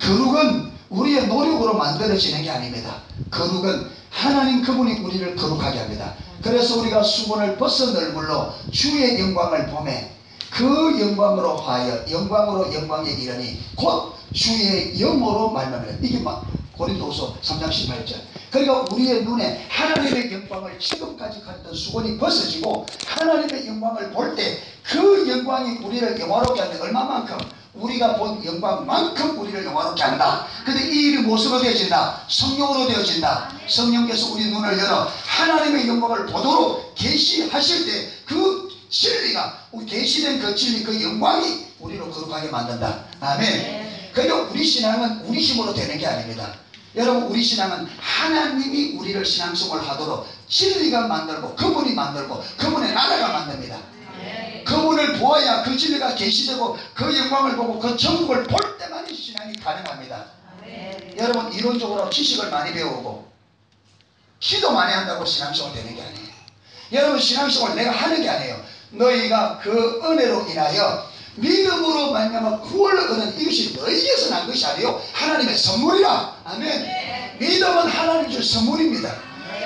거룩은 우리의 노력으로 만들어지는 게 아닙니다. 거룩은 하나님 그분이 우리를 거룩하게 합니다. 그래서 우리가 수분을 벗은 얼굴로 주의 영광을 보매 그 영광으로 하여 영광으로 영광에 이르니 곧 주의 영으로 말미암으라. 이게 막 고린도후서 3장 18절. 그러니까 우리의 눈에 하나님의 영광을 지금까지 가졌던 수건이 벗어지고 하나님의 영광을 볼 때 그 영광이 우리를 영화롭게 하는데, 얼마만큼? 우리가 본 영광만큼 우리를 영화롭게 한다. 근데 이 일이 무엇으로 되어진다? 성령으로 되어진다. 성령께서 우리 눈을 열어 하나님의 영광을 보도록 계시하실 때 그 진리가, 계시된 그 진리, 그 영광이 우리로 거룩하게 만든다. 아멘. 그러니까 우리 신앙은 우리 힘으로 되는 게 아닙니다. 여러분, 우리 신앙은 하나님이 우리를 신앙생활을 하도록 진리가 만들고 그분이 만들고 그분의 나라가 만듭니다. 그분을 보아야 그 진리가 계시되고 그 영광을 보고 그 천국을 볼 때만 이 신앙이 가능합니다. 여러분, 이론적으로 지식을 많이 배우고 기도 많이 한다고 신앙생활 되는 게 아니에요. 여러분, 신앙생활 내가 하는 게 아니에요. 너희가 그 은혜로 인하여 믿음으로 말미암아 구원을 얻은 이것이 너희에게서 난 것이 아니요 하나님의 선물이라. 아멘. 믿음은 하나님 줄 선물입니다.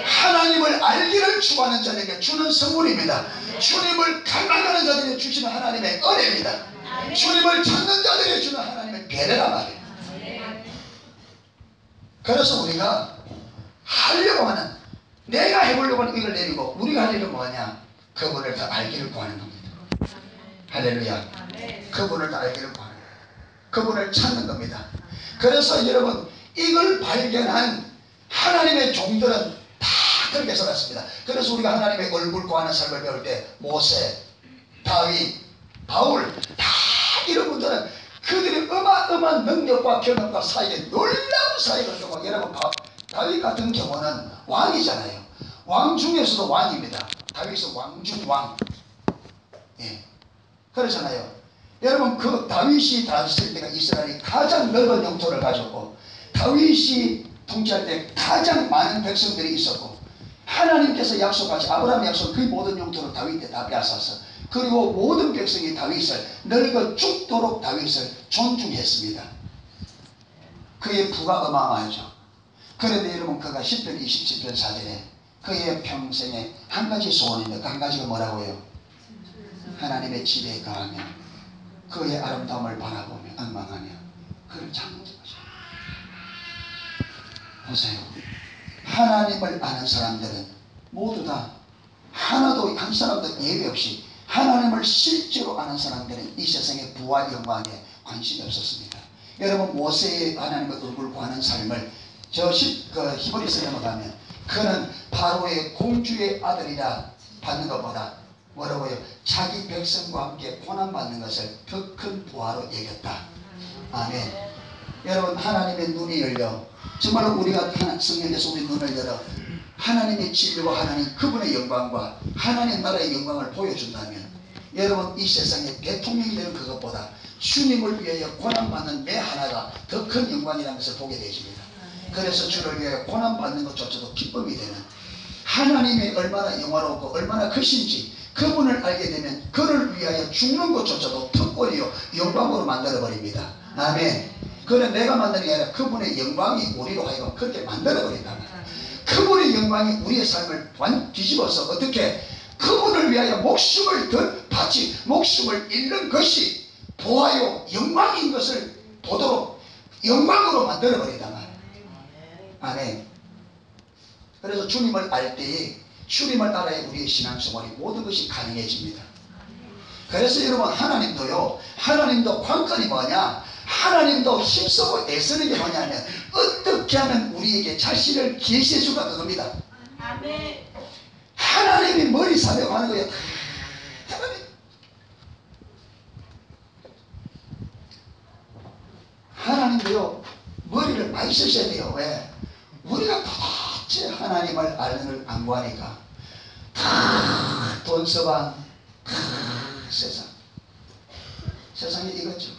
하나님을 알기를 추구하는 자에게 주는 선물입니다. 주님을 갈망하는 자들에게 주시는 하나님의 은혜입니다. 주님을 찾는 자들에게 주는 하나님의 배려란 말이에요. 그래서 우리가 하려고 하는, 내가 해보려고 하는 이걸 내리고 우리가 할 일은 뭐냐? 그분을 더 알기를 구하는 겁니다. 할렐루야. 그분을 더 알기를 구하는 겁니다. 그분을 찾는 겁니다. 그래서 여러분, 이걸 발견한 하나님의 종들은 다 그렇게 살았습니다. 그래서 우리가 하나님의 얼굴 구하는 삶을 배울 때 모세, 다윗, 바울 다 이런 분들은 그들의 어마어마한 능력과 경험과 사이에 놀라운 사이가 있고, 여러분 다윗 같은 경우는 왕이잖아요. 왕 중에서도 왕입니다. 다윗은 왕중왕. 예, 그렇잖아요. 여러분, 그 다윗이 다스릴 때가 이스라엘이 가장 넓은 영토를 가졌고 다윗이 통치할 때 가장 많은 백성들이 있었고, 하나님께서 약속하신 아브라함의 약속 그 모든 영토를 다윗 때 다 빼앗았어. 그리고 모든 백성이 다윗을 늙어 죽도록 다윗을 존중했습니다. 그의 부가 어마어마하죠. 그런데 여러분 그가 10편 27편 4절에 그의 평생에 한 가지 소원인데 그 한 가지가 뭐라고요? 하나님의 집에 가며 그의 아름다움을 바라보며 앙망하며 그를 찾는 것이죠. 보세요. 하나님을 아는 사람들은 모두 다 하나도 한 사람도 예외 없이 하나님을 실제로 아는 사람들은 이 세상의 부와 영광에 관심이 없었습니다. 여러분 모세의 하나님의 얼굴 구하는 삶을 히브리서에 넘어가면 그는 바로의 공주의 아들이라 받는 것보다 뭐라고요? 자기 백성과 함께 고난받는 것을 더 큰 부하로 여겼다. 아멘. 여러분 하나님의 눈이 열려 정말로 우리가 성령에서 우리 눈을 열어 하나님의 진리와 하나님 그분의 영광과 하나님 나라의 영광을 보여준다면 여러분 이 세상에 대통령이 되는 그것보다 주님을 위하여 고난받는 매 하나가 더 큰 영광이라는 것을 보게 되십니다. 그래서 주를 위하여 고난받는 것조차도 기쁨이 되는 하나님이 얼마나 영화롭고 얼마나 크신지 그분을 알게 되면 그를 위하여 죽는 것조차도 특권이요 영광으로 만들어버립니다. 아멘. 그는 내가 만드는 게 아니라 그분의 영광이 우리로 하여금 그렇게 만들어버린다. 그분의 영광이 우리의 삶을 뒤집어서 어떻게 그분을 위하여 목숨을 더 바치 목숨을 잃는 것이 보아요 영광인 것을 보도록 영광으로 만들어버린다 말이에요. 아멘. 그래서 주님을 알 때에 주님을 알아야 우리의 신앙생활이 모든 것이 가능해집니다. 그래서 여러분 하나님도 관건이 뭐냐? 하나님도 힘쓰고 애쓰는 게 뭐냐면 어떻게 하면 우리에게 자신을 계시해 주가 그겁니다. 아멘. 하나님이 머리 사려고 하는 거예요. 하나님도요 머리를 많이 쓰셔야 돼요. 왜? 우리가 도대체 하나님을 아는 걸 안 구하니까 돈 서방 세상이 이거죠.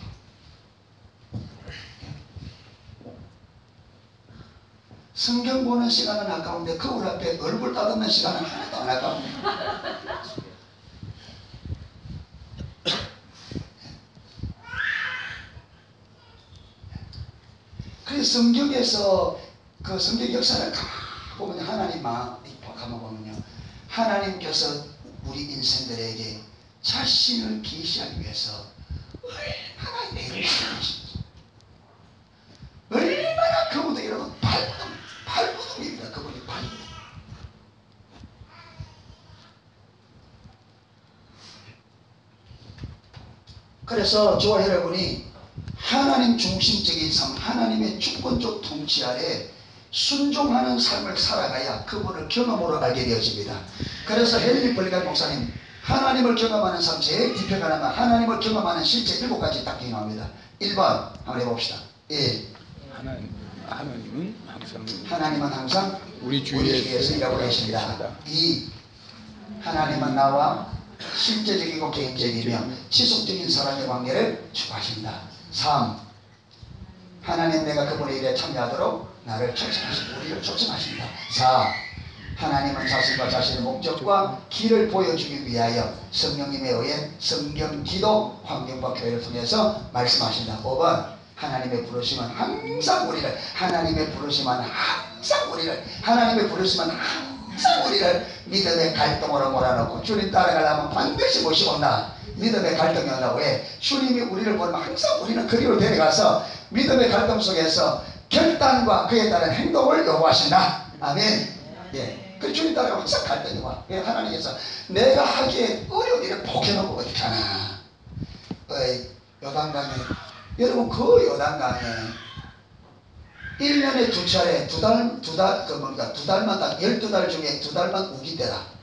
성경 보는 시간은 아까운데 거울 앞에 얼굴 따듬는 시간은 하나도 안 아까운데 그래서 성경에서 그 성경 역사를 보면 하나님 마음 가만 보면요 하나님께서 우리 인생들에게 자신을 계시하기 위해서 얼마나 애를 쓰는지 얼마나 그분도 여러분 발부둥입니다. 그분이 발부둥. 그래서 저와 여러분이 하나님 중심적인 삶 하나님의 주권적 통치 아래 순종하는 삶을 살아가야 그분을 경험으로 알게 되어집니다. 그래서 헨리 벌리갈 목사님 하나님을 경험하는 삶 제일 뒷표가 나면 하나님을 경험하는 실제 7가지 딱 나옵니다. 1번 한번 해봅시다. 1. 하나님은 항상 우리 주위에서 일하고 계십니다. 2. 하나님은 나와 실제적이고 개인적이며 지속적인 사랑의 관계를 추구하신다. 3. 하나님 내가 그분의 일에 참여하도록 나를 초청하신다. 우리를 초청하신다. 4. 하나님은 자신과 자신의 목적과 길을 보여주기 위하여 성령님에 의해 성경, 기도, 환경과 교회를 통해서 말씀하신다. 5번 하나님의 부르심은 항상 우리를 믿음의 갈등으로 몰아넣고 주님 따라가려면 반드시 모시온다. 믿음의 갈등이 온다고 해. 주님이 우리를 보면 항상 우리는 그리로 데려가서 믿음의 갈등 속에서 결단과 그에 따른 행동을 요구하신다. 아멘. 예. 그 주님 따라가면 항상 갈등이 와. 하나님께서 내가 하기에 어려운 일을 포기해놓고 어떻게 하나. 요단강에 여러분 그 요단강에 1년에 2차례 두 달만 딱 12달 중에 2달만 우기대라.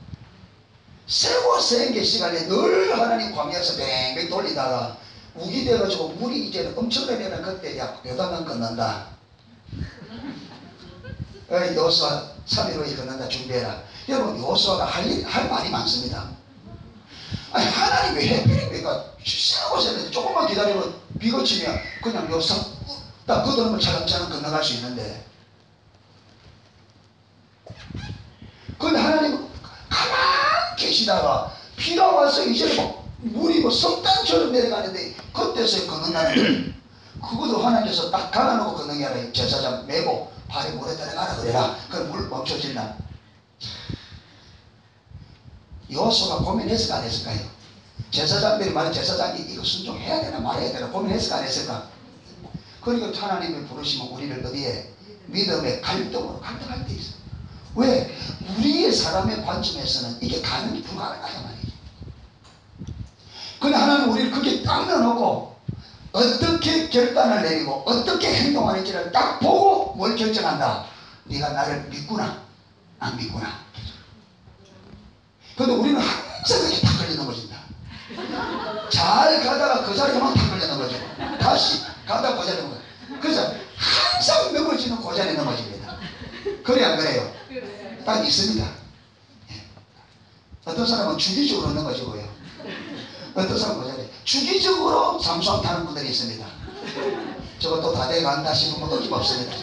세고 세게 시간에 늘 하나님 광야에서 뱅뱅 돌리다가 우기돼가지고 물이 이제는 엄청나게 되는 그때 요단강 건넌다. 여호수아 3일 후에 건넌다 준비해라. 여러분 여호수아가 할 말이 많습니다. 아니 하나님 왜 해필입니까? 세고 세게 조금만 기다리면 비 그치면 그냥 여호수아 딱 걷어놓으면 차근차근 건너갈 수 있는데 근데 하나님은 가만히 계시다가 비가 와서 이제 뭐 물이 뭐 성당처럼 내려가는데 그때서 걷는다는 그것도 하나님께서 딱 갈아놓고 걷는 게 아니라 제사장 메고 발에 물에 들어가라 그래라. 그럼 물 멈춰질나? 여호수아가 고민했을까 안 했을까요? 제사장들이 말해 제사장이 이거 순종해야 되나 말아야 되나 고민했을까 안 했을까? 그러니까 하나님이 부르시면 우리를 어디에? 믿음의 갈등으로 갈등할 때 있어요. 왜? 우리의 사람의 관점에서는 이게 가능이 불가능하단 말이에요. 근데 하나님은 우리를 그게 딱 넣어놓고 어떻게 결단을 내리고 어떻게 행동하는지를 딱 보고 뭘 결정한다. 네가 나를 믿구나 안 믿구나. 근데 우리는 항상 그게 딱 걸려 넘어진다. 잘 가다가 그 자리에만 딱 걸려 넘어져. 다시 가다 그 자리에 넘어져. 그래서 항상 넘어지는 그 자리에 넘어집니다. 그래 안 그래요? 딱 있습니다. 예. 어떤 사람은 주기적으로 넘어지고요. 어떤 사람은 그 자리에 주기적으로 잠수함 타는 분들이 있습니다. 저것도 다 돼간다 싶으면 어김없습니다.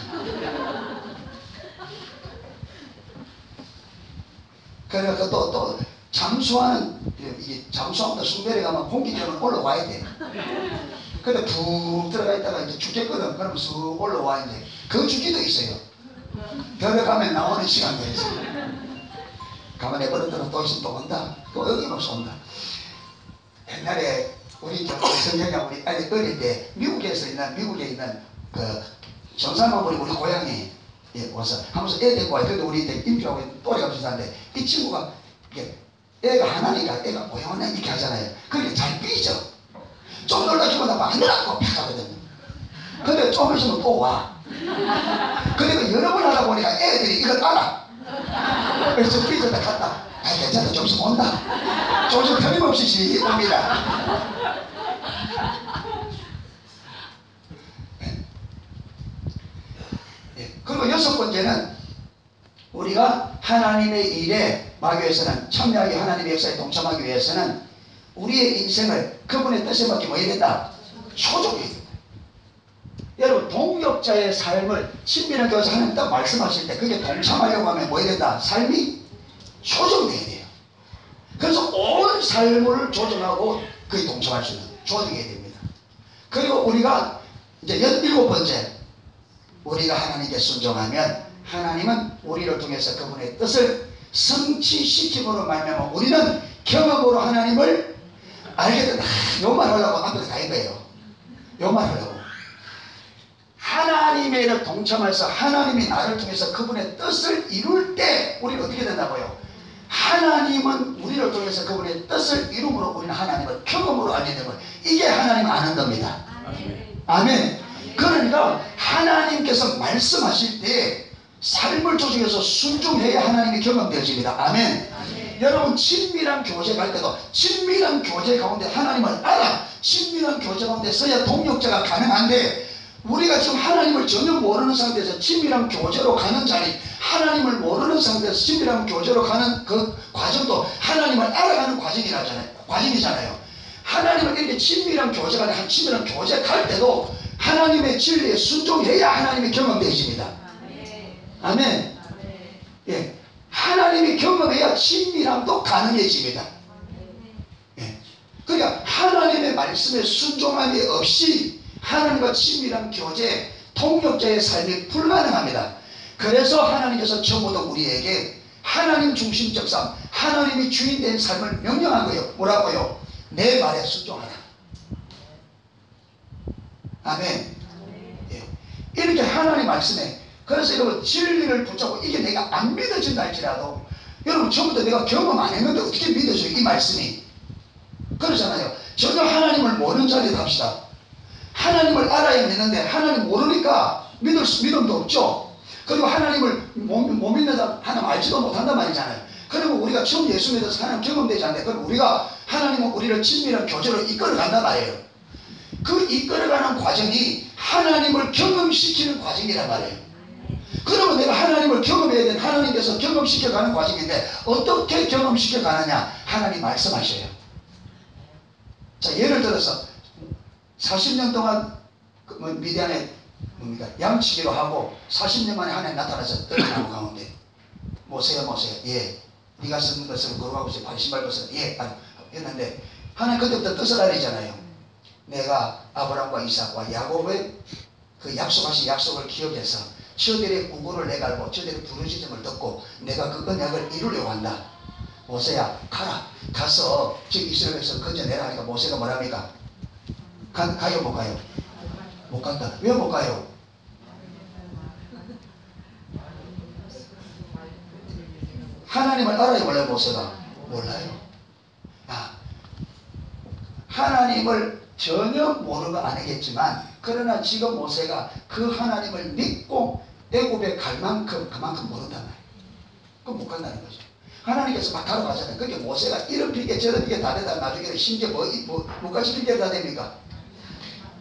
그러니까 또 잠수하는 이게 잠수함도 숨 내려가면 공기적으로 올라와야 돼. 근데 푹 들어가 있다가 이제 죽겠거든. 그러면 쑥 올라와 이제 그 주기도 있어요. 별에 가면 나오는 시간도 있어요. 가만히 버릇들어 또 있으면 또 온다. 또 어김없이 온다. 옛날에 우리 성경이랑 우리 아직 어릴 때 미국에 있는 그 정상마을이 우리 고향에 와서 하면서 애 데리고 와요. 근데 우리 인표하고 또래가 비슷한데 이 친구가 이게 애가 하나니까 애가 고양이나 이렇게 하잖아요. 그러니까 잘 삐져. 좀 놀라주고 나면 안 놀라고 팍 하거든요. 근데 좀 있으면 또 와. 그러니까 여러 번 하다 보니까 애들이 이걸 알아. 그래서 삐졌다 갔다. 아 괜찮아 좀 있으면 온다. 좀 있으면 틀림없이 옵니다. 그리고 여섯 번째는 우리가 하나님의 일에 마귀 위해서는 참여하기 하나님의 역사에 동참하기 위해서는 우리의 인생을 그분의 뜻에 맞게 뭐 해야 된다? 소중해야 된다. 여러분 동역자의 삶을 친밀한 교회에서 하나님 딱 말씀하실 때 그게 동참하려고 하면 뭐 해야 된다? 삶이 조정돼야 돼요. 그래서 온 삶을 조정하고 그에 동참할 수 있는 조정해야 됩니다. 그리고 우리가 이제 일곱 번째 우리가 하나님께 순종하면 하나님은 우리를 통해서 그분의 뜻을 성취시킴으로 말미암아 우리는 경험으로 하나님을 알게 된다. 요 말 하려고 앞에서 다 한 거예요. 요 말 하려고. 하나님의 일을 동참해서 하나님이 나를 통해서 그분의 뜻을 이룰 때 우리는 어떻게 된다고요? 하나님은 우리를 통해서 그분의 뜻을 이룸으로 우리는 하나님을 경험으로 알게 되고 이게 하나님 아는 겁니다. 아멘. 그러니까 하나님께서 말씀하실 때 삶을 조정해서 순종해야 하나님이 경험되어집니다. 아멘. 여러분 친밀한 교제 갈 때도 친밀한 교제 가운데 하나님을 알아 친밀한 교제 가운데 서야 동역자가 가능한데 우리가 지금 하나님을 전혀 모르는 상태에서 친밀한 교제로 가는 자리 하나님을 모르는 상태에서 친밀한 교제로 가는 그 과정도 하나님을 알아가는 과정이잖아요. 하나님을 이렇게 친밀한 교제가 아니라 친밀한 교제 갈 때도 하나님의 진리에 순종해야 하나님이 경험되어집니다. 아멘. 예. 하나님이 경험해야 친밀함도 가능해집니다. 예. 그러니까 하나님의 말씀에 순종함이 없이 하나님과 친밀한 교제, 통역자의 삶이 불가능합니다. 그래서 하나님께서 처음부터 우리에게 하나님 중심적 삶, 하나님이 주인된 삶을 명령한 거예요. 뭐라고요? 내 말에 순종하라. 아멘. 예. 이렇게 하나님 말씀에 그래서 여러분 진리를 붙잡고 이게 내가 안 믿어진다 할지라도 여러분 처음부터 내가 경험 안 했는데 어떻게 믿어져요? 이 말씀이 그러잖아요. 전혀 하나님을 모르는 자리에 갑시다. 하나님을 알아야 믿는데 하나님 모르니까 믿음도 없죠. 그리고 하나님을 못 믿는 사람 하나님 알지도 못한단 말이잖아요. 그리고 우리가 처음 예수 믿어서 하나님 경험되지 않는데 그럼 우리가 하나님은 우리를 친밀한 교제로 이끌어 간단 말이에요. 그 이끌어가는 과정이 하나님을 경험시키는 과정이란 말이에요. 그러면 내가 하나님을 경험해야 되는 하나님께서 경험시켜가는 과정인데 어떻게 경험시켜가느냐 하나님 말씀하셔요. 자 예를 들어서 40년 동안 미디안에 뭡니까 양치기로 하고 40년 만에 하나님 나타나서 떨어나무 가운데 모세야 예 네가 쓰는 것을 걸어가고 있어요. 신발 벗어 예 했는데 하나님 그때부터 뜻을 알리잖아요. 내가 아브라함과 이삭과 야곱의 그 약속하신 약속을 기억해서 저들의 구구를 내가 알고 저들의 부르짖음을 듣고 내가 그 언약을 이루려고 한다. 모세야 가라. 가서 지금 이스라엘에서 건져내라 하니까 모세가 뭐랍니까? 가요 못 가요? 못 간다. 왜 못 가요? 하나님을 알아요 몰라요? 모세가? 몰라요. 하나님을 전혀 모르는 건 아니겠지만 그러나 지금 모세가 그 하나님을 믿고 애굽에 갈 만큼 그만큼 모른단 말이에요. 그럼 못 간다는 거죠. 하나님께서 막 가러 가잖아요. 그게 모세가 이런 핑계 저런 핑계 다 대다 나중에 심지어 뭐까지 핑계를 다 됩니까?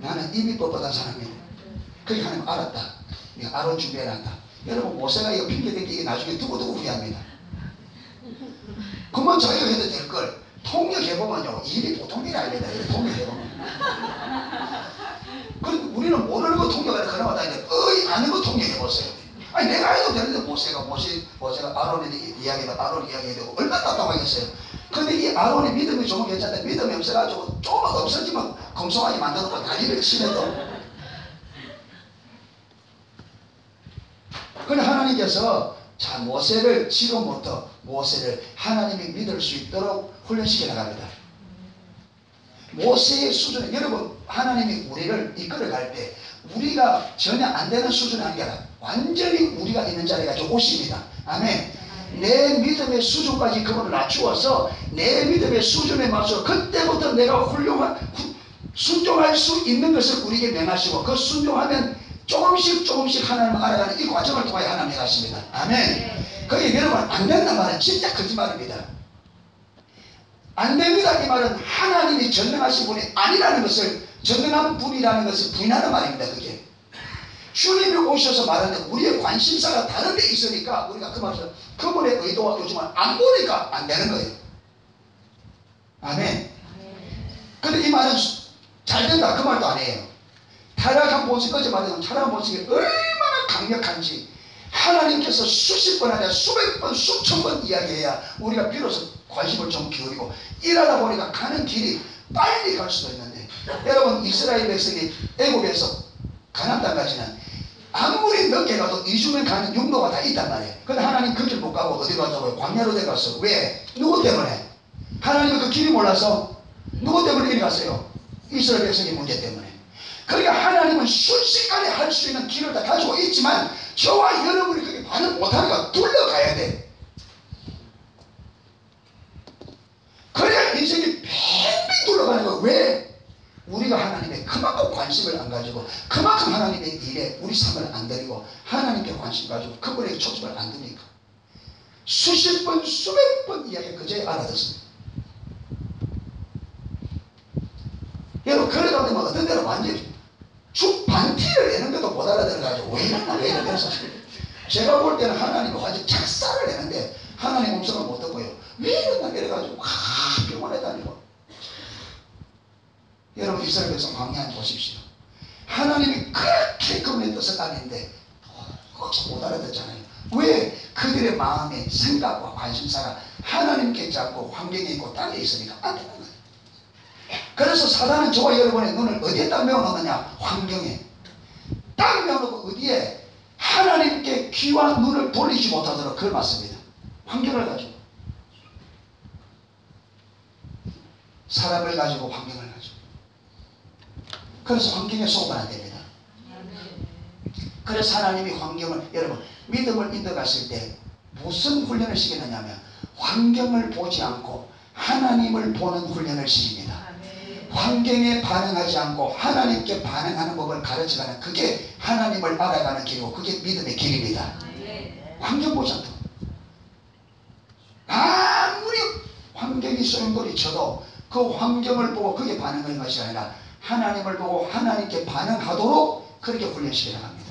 나는 이미 뻣뻣한 사람이네. 그게 하나님 알았다. 아론 준비해놨다. 여러분 모세가 이거 핑계 댄 게 나중에 두고두고 후회합니다. 그만 자기가 해도 될걸. 통역해보면요 일이 보통 일이 아닙니다. 통역해보면. 그런데 우리는 모르는 거 통역하는 그나마 다니는데 아는 거 통역해보세요. 아니 내가 해도 되는데 모세가 아론에 이야기하다 아론 이야기해도 얼마나 답답하겠어요. 근데 이 아론이 믿음이 좋으면 괜찮은데 믿음이 없어가지고 조금 없어지면 검소하게 만들어놓고 난리를 치면도. 그런데 하나님께서 자 모세를 지금부터 모세를 하나님이 믿을 수 있도록 훈련시켜 나갑니다. 모세의 수준에 여러분 하나님이 우리를 이끌어갈 때 우리가 전혀 안 되는 수준이 아니라 완전히 우리가 있는 자리까지 오십니다. 아멘. 내 믿음의 수준까지 그분을 낮추어서 내 믿음의 수준에 맞춰 그때부터 내가 순종할 수 있는 것을 우리에게 명하시고 그 순종하면 조금씩 하나님을 알아가는 이 과정을 통하여 하나님이 하십니다. 아멘. 그게 여러분 안 된단 말은 진짜 거짓말입니다. 안 됩니다. 이 말은 하나님이 전능하신 분이 아니라는 것을 전능한 분이라는 것을 부인하는 말입니다. 그게 주님이 오셔서 말하는데 우리의 관심사가 다른 데 있으니까 우리가 그 말을 그분의 의도와 요즘은 안 보니까 안 되는 거예요. 아멘. 근데 이 말은 잘 된다 그 말도 아니에요. 타락한 본성 어제 말했던 타락한 본성이 얼마나 강력한지 하나님께서 수십 번 아니라 수백 번 수천 번 이야기해야 우리가 비로소 관심을 좀 기울이고 일하다 보니까 가는 길이 빨리 갈 수도 있는데 여러분 이스라엘 백성이 애굽에서 가나안 땅까지는 아무리 늦게 가도 2주면 가는 육로가 다 있단 말이에요. 근데 하나님 그 길 못 가고 어디 갔다고요? 광야로 내갔어. 왜? 누구 때문에? 하나님은 그 길이 몰라서 누구 때문에 이리 갔어요? 이스라엘 백성의 문제 때문에. 그러니까 하나님은 순식간에 할 수 있는 길을 다 가지고 있지만 저와 여러분이 그게 반응 못하니까 둘러가야 돼. 그래야 인생이 빙빙 둘러가는 거예요. 왜? 우리가 하나님의 그만큼 관심을 안 가지고 그만큼 하나님의 일에 우리 삶을 안 드리고 하나님께 관심 가지고 그분에게 초점을 안 두니까 수십 번 수백 번 이야기 그저에 알아듣습니다. 여러분 그러다 보면 어떤 데는 완전히 죽 반티를 내는 것도 못 알아들어가지고 왜 이러나 왜 이러나 해서 제가 볼 때는 하나님이 완전 작사를 내는데 하나님 음성을 못 듣고요. 왜 이러나 이래가지고 병원에 다니고. 여러분 이스라엘 백성 광야에 보십시오. 하나님이 그렇게 그분의 뜻을 아는데 못 알아듣잖아요. 왜? 그들의 마음의 생각과 관심사가 하나님께 있지 않고 환경에 있고 땅에 있으니까 안 되는 거예요. 그래서 사단은 저와 여러분의 눈을 어디에 딱 메워놓느냐? 환경에. 딱 메워놓고 어디에? 하나님께 귀와 눈을 돌리지 못하도록 그걸 맞습니다. 환경을 가지고. 사람을 가지고 환경을 가지고. 그래서 환경에 속으면 안 됩니다. 그래서 하나님이 환경을 여러분 믿음을 인도갔을 때 무슨 훈련을 시키느냐 하면 환경을 보지 않고 하나님을 보는 훈련을 시킵니다. 환경에 반응하지 않고 하나님께 반응하는 법을 가르쳐가는 그게 하나님을 알아가는 길이고 그게 믿음의 길입니다. 환경 보지 않고 아무리 환경이 소용돌이 쳐도 그 환경을 보고 그게 반응하는 것이 아니라 하나님을 보고 하나님께 반응하도록 그렇게 훈련시켜 나갑니다.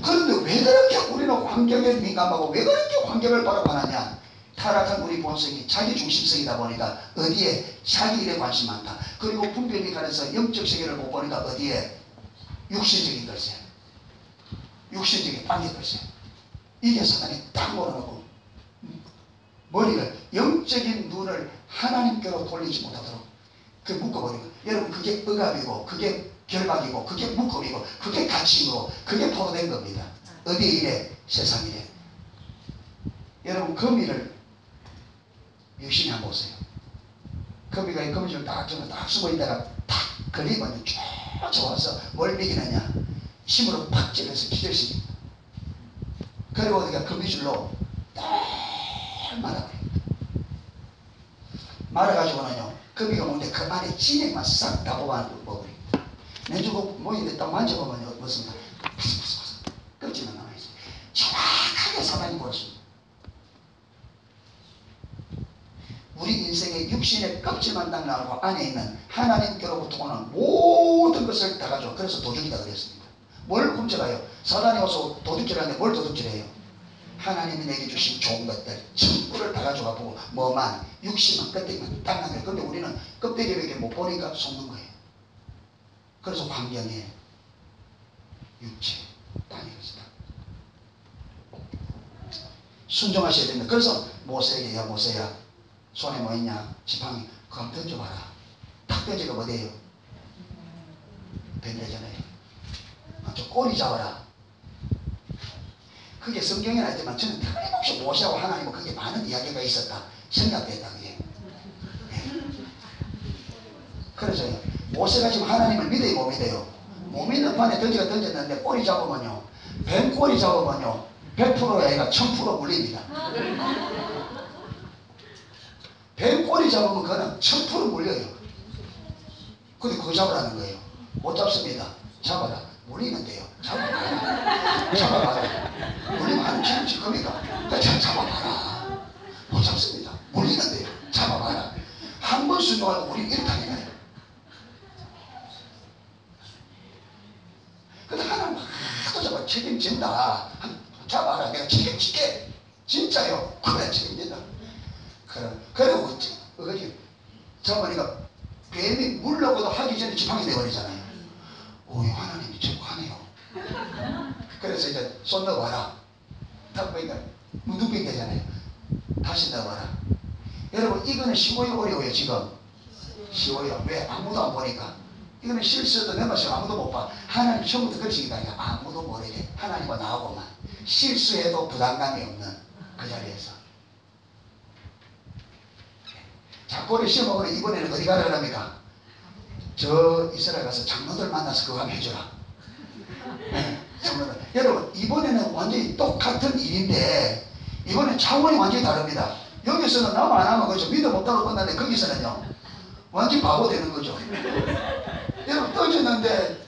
그런데 왜 그렇게 우리는 환경에 민감하고 왜 그렇게 환경을 바라보느냐? 타락한 우리 본성이 자기 중심성이다 보니까 어디에? 자기 일에 관심 많다. 그리고 분별이 가려서 영적 세계를 못 보니까 어디에? 육신적인 것에 육신적인 땅의 것에 이게 사단이 딱 몰아놓고 머리를 영적인 눈을 하나님께로 돌리지 못하도록 그 묶어버린 거예요. 여러분 그게 억압이고 그게 결박이고 그게 묶음이고 그게 갇힘이고 그게 포로된 겁니다. 어디에 이래? 세상이래. 여러분 거미를 유심히 한번 보세요. 거미가 이 거미줄 딱 숨어 있다가 탁 걸리면 쫓아와서 뭘 먹이느냐? 힘으로 팍 찔러서 기절시킵니다. 그리고 우리가 거미줄로 딱 말아버립니다. 말아가지고는요, 거미가 오는데 그 안에 진액만 싹 다 뽑아버립니다. 내주고 모이는데 딱 만져보면요, 무슨 푸석푸석 껍질만 남아있어요. 정확하게 사단이 보였습니다. 우리 인생의 육신의 껍질만 딱 나오고 안에 있는 하나님께로부터 오는 모든 것을 다 가져. 그래서 도둑이다 그랬습니다. 뭘 훔쳐가요? 사단이 와서 도둑질하는데 뭘 도둑질해요? 하나님이 내게 주신 좋은 것들 전부를 다 가져가 보고 뭐만 육신만 껍데기만 딱 남겨요. 근데 우리는 껍데기밖에 못 보니까 속는 거예요. 그래서 환경에 육체 땅이 것이다. 순종하셔야 됩니다. 그래서 모세에게 야 모세야 손에 뭐 있냐? 지팡이 그거 한번 던져봐라. 탁 던지가 뭐돼요? 뱀되잖아요. 저 꼬리 잡아라. 그게 성경에는 아니지만 저는 틀림없이 모세하고 하나님과 그게 많은 이야기가 있었다 생각됐다 그게. 그래서요 모세가 지금 하나님을 믿어요 못 믿어요? 못 믿는 판에 던지가 던졌는데 꼬리 잡으면요 뱀 꼬리 잡으면요 100%가 아니라 1000% 물립니다. 뱀 꼬리 잡으면 그거는 1000% 물려요. 근데 그거 잡으라는 거예요. 못 잡습니다. 잡아라. 물리는데요. 잡아봐라. 잡아봐라. 물리면 하는 지금 겁니까? 잡아봐라. 못 잡습니다. 물리는데요. 잡아봐라. 한 번 순종하고 우리 이렇게 하니까요. 근데 하나님 하도 잡아 책임진다. 잡아라. 내가 책임질게. 진짜요. 그래 책임진다. 그리고 어거지 잡으니까 뱀이 물려고도 하기 전에 지팡이 돼버리잖아요. 오, 하나님이 저거하네요. 그래서 이제 손 넣어봐라. 딱 보니까 무두빙 되잖아요. 다시 넣어봐라. 여러분 이거는 쉬워요 어려워요 지금? 쉬워요. 왜? 아무도 안 보니까. 이거는 실수도 내 맛이 아무도 못 봐. 하나님 처음부터 그러시니까 아무도 모르게 하나님과 나하고만 실수해도 부담감이 없는 그 자리에서. 자, 꼬리 씌워먹으면 이번에는 어디 가라 그럽니까? 저 이스라엘 가서 장로들 만나서 그거 한번 해줘라. 네, 장로들. 여러분 이번에는 완전히 똑같은 일인데 이번엔 차원이 완전히 다릅니다. 여기서는 남 안 하면 그죠 믿어 못하고 끝났는데 거기서는요 완전히 바보 되는 거죠. 여러분 떠졌는데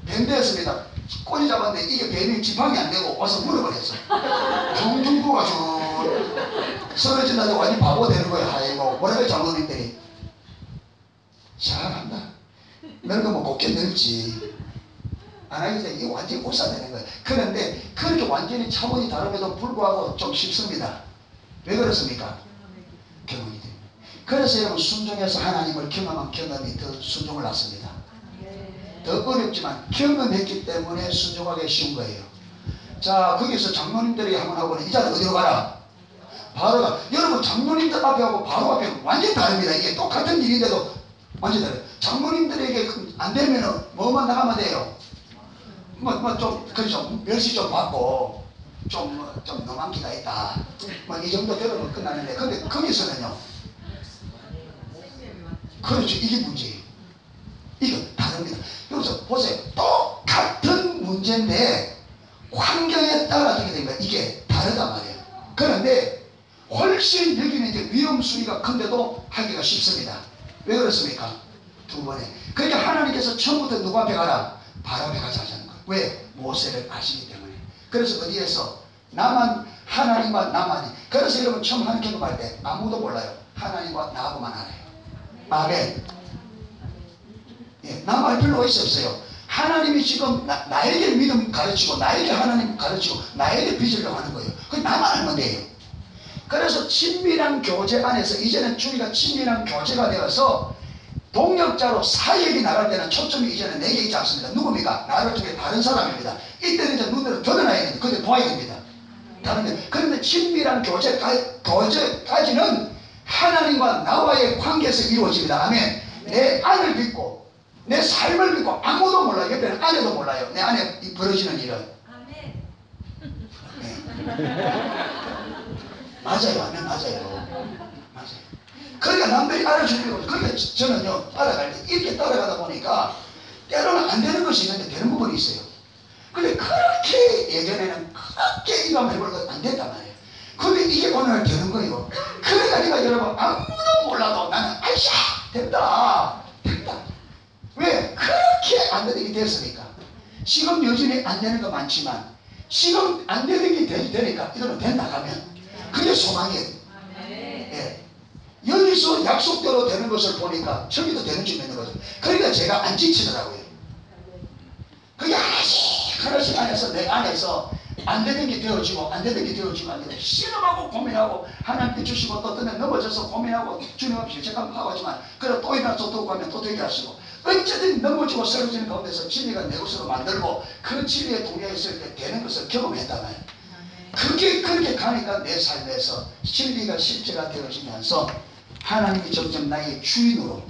뱀 됐습니다. 꼬리 잡았는데 이게 뱀이 지팡이 안 되고 와서 물어버렸어. 둥둥 부어가지고 쓰러진다고 완전히 바보 되는 거예요. 아이고 뭐라고 장로님들이 잘한다. 너는 뭐 곱게 늙지. 안 하기 때문에 이게 완전히 웃어내는 거예요. 그런데 그렇게 완전히 차원이 다름에도 불구하고 좀 쉽습니다. 왜 그렇습니까? 경험이 됩니다. 그래서 여러분 순종해서 하나님을 경험한 경험이 더 순종을 낳습니다. 더 어렵지만 경험했기 때문에 순종하기 쉬운 거예요. 자 거기서 장로님들이 한번 하고는 이 자리 어디로 가라? 바로 가. 여러분 장로님들 앞에 하고 바로 앞에 완전히 다릅니다. 이게 똑같은 일인데도 완전히 달라요. 장로님들에게 안 되면은 뭐만 나가면 돼요? 좀 그렇죠. 멸시 좀 받고 좀 너무한 기가 있다. 이 정도 들으면 끝나는데 근데 거기서는요. 그렇죠. 이게 문제예요. 이거 다릅니다. 여기서 보세요. 똑같은 문제인데 환경에 따라 어떻게 됩니까? 이게 다르단 말이에요. 그런데 훨씬 여기는 이제 위험 수위가 큰데도 하기가 쉽습니다. 왜 그렇습니까? 두 번에. 그러니까 하나님께서 처음부터 누구 앞에 가라? 바로 앞에 가자 하자는 거예요. 왜? 모세를 아시기 때문에. 그래서 어디에서? 나만, 하나님과 나만이. 그래서 여러분 처음 하나님 경험할 때 아무도 몰라요. 하나님과 나하고만 알아요. 아멘. 예, 나만 별로 없어요. 하나님이 지금 나에게 믿음 가르치고 나에게 하나님 가르치고 나에게 빚으려고 하는 거예요. 그 나만 알면 돼요. 그래서 친밀한 교제 안에서 이제는 주의가 친밀한 교제가 되어서 동역자로 사역이 나갈 때는 초점이 이제는 내게 있지 않습니다. 누굽니까? 나를 통해 다른 사람입니다. 이때는 이제 눈으로 드러나야 됩니다. 그때 보아야 됩니다. 다른데 그런데 친밀한 교제까지는 하나님과 나와의 관계에서 이루어집니다. 아멘. 내 안을 믿고 내 삶을 믿고 아무도 몰라요. 옆에는 아내도 몰라요. 내 안에 벌어지는 일은. 네. 맞아요. 아멘. 맞아요. 맞아요. 그러니까 남들이 알아주는 거죠. 그러니까 저는요, 알아갈 때 이렇게 따라가다 보니까 때로는 안 되는 것이 있는데 되는 부분이 있어요. 근데 그렇게 예전에는 그렇게 이거 한번 해보려고 안 됐단 말이에요. 근데 이게 오늘 되는 거예요. 그러니까 내가 여러분 아무도 몰라도 나는 아이샤 된다. 된다. 왜? 그렇게 안 되는 게 됐으니까. 지금 여전히 안 되는 거 많지만 지금 안 되는 게 되니까 이거는 된다 하면 그게 소망이에요. 예. 여기서 약속대로 되는 것을 보니까 저기도 되는 줄 믿는 거죠. 그러니까 제가 안 지치더라고요. 그게 하나씩 안에서 내 안에서 안 되는 게 되어지고 안 되는 게 되어지고 안 되는 게 실험하고 고민하고 하나님께 주시고 또 어떤 데 넘어져서 고민하고 주님 앞에 죄책감 하고 하지만 그래 또 일어나서 또 가면 또 되게 하시고 어쨌든 넘어지고 쓰러지는 가운데서 진리가 내 것으로 만들고 그 진리에 동의했을 때 되는 것을 경험했단 말이에요. 그게 그렇게 가니까 내 삶에서 진리가 실제가 되어지면서 하나님이 점점 나의 주인으로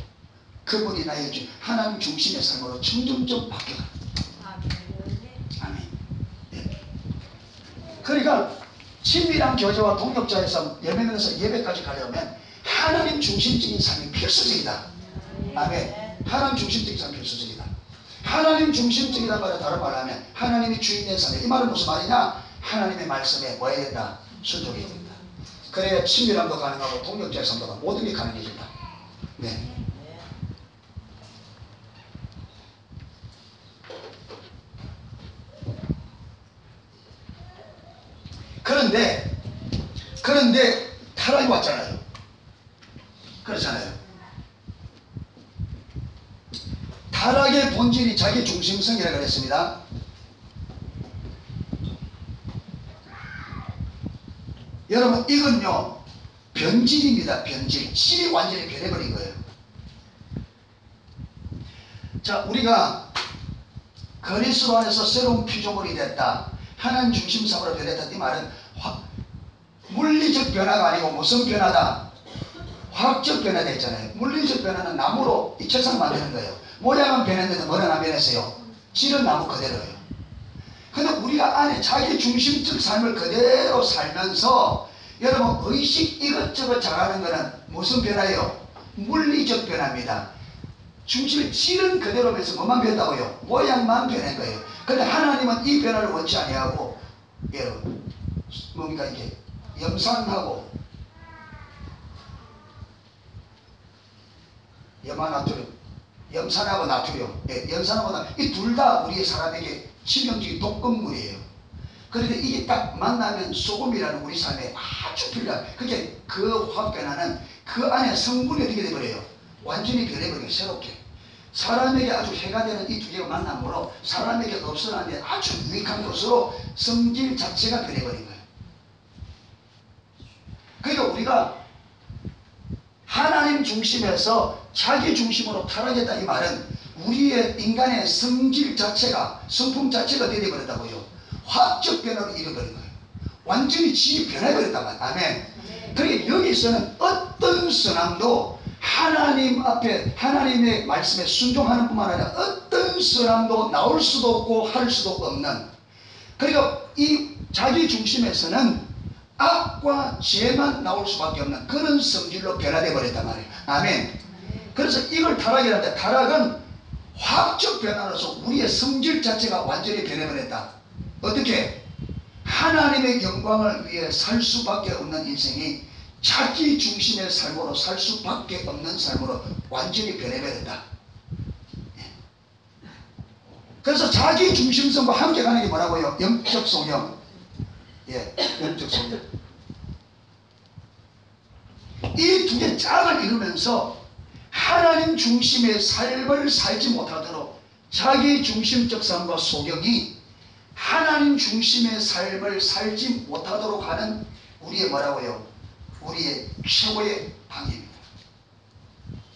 그분이 나의 주인 하나님 중심의 삶으로 점점점 바뀌어가요. 아멘. 예. 그러니까 친밀한 교제와 동역자에서 예배면에서 예배까지 가려면 하나님 중심적인 삶이 필수적이다. 아멘. 하나님 중심적인 삶이 필수적이다. 하나님 중심적이란 말을 다른 말로 하면 하나님이 주인된 삶. 이 말은 무슨 말이냐? 하나님의 말씀에 뭐 해야 된다? 순종해야 된다. 그래야 친밀함도 가능하고 동역자의 삶도 가능하고 모든 게 가능해진다. 네. 그런데 타락이 왔잖아요. 그렇잖아요. 타락의 본질이 자기 중심성이라고 그랬습니다. 여러분 이건요 변질입니다. 변질. 질이 완전히 변해버린 거예요. 자, 우리가 그리스도 안에서 새로운 피조물이 됐다. 하나님 중심성으로 변했다. 이 말은 물리적 변화가 아니고 무슨 변화다? 화학적 변화가 있잖아요. 물리적 변화는 나무로 이 책상 만드는 거예요. 모양은 변했는데 뭐는 안 변했어요? 질은 나무 그대로예요. 근데 우리가 안에 자기 중심적 삶을 그대로 살면서 여러분 의식 이것저것 잘하는 거는 무슨 변화예요? 물리적 변화입니다. 중심의 질은 그대로면서 뭐만 변했다고요? 모양만 변한 거예요. 근데 하나님은 이 변화를 원치 아니하고 여러분 뭡니까 이게 염산하고 염산하고 나트륨, 염산하고 나트륨 이 둘 다 우리 사람에게 치명적인 독극물이에요. 그런데 이게 딱 만나면 소금이라는 우리 삶에 아주 필요한 그게 그 화학 변화는 그 안에 성분이 어떻게 돼버려요? 완전히 변해버려요. 새롭게 사람에게 아주 해가 되는 이 두 개가 만남으로 사람에게 없어나는 아주 유익한 것으로 성질 자체가 변해버린 거예요. 그러니까 우리가 하나님 중심에서 자기 중심으로 타락했다 이 말은 우리의 인간의 성질 자체가 성품 자체가 되어버렸다고요. 화학적 변화를 잃어버린 거예요. 완전히 질이 변해버렸단 말이에요. 아멘. 그러니까 여기서는 어떤 선함도 하나님 앞에 하나님의 말씀에 순종하는 뿐만 아니라 어떤 선함도 나올 수도 없고 할 수도 없는 그러니까 이 자기 중심에서는 악과 죄만 나올 수밖에 없는 그런 성질로 변화되어 버렸단 말이에요. 아멘. 그래서 이걸 타락이라는데 타락은 화학적 변화로서 우리의 성질 자체가 완전히 변해버렸다. 어떻게? 하나님의 영광을 위해 살 수밖에 없는 인생이 자기 중심의 삶으로 살 수밖에 없는 삶으로 완전히 변해버렸다. 그래서 자기 중심성과 함께 가는 게 뭐라고요? 영적 소경. 예, 영적 소경. 이 두 개 짝을 이루면서 하나님 중심의 삶을 살지 못하도록 자기 중심적 삶과 소경이 하나님 중심의 삶을 살지 못하도록 하는 우리의 뭐라고요? 우리의 최고의 방해입니다.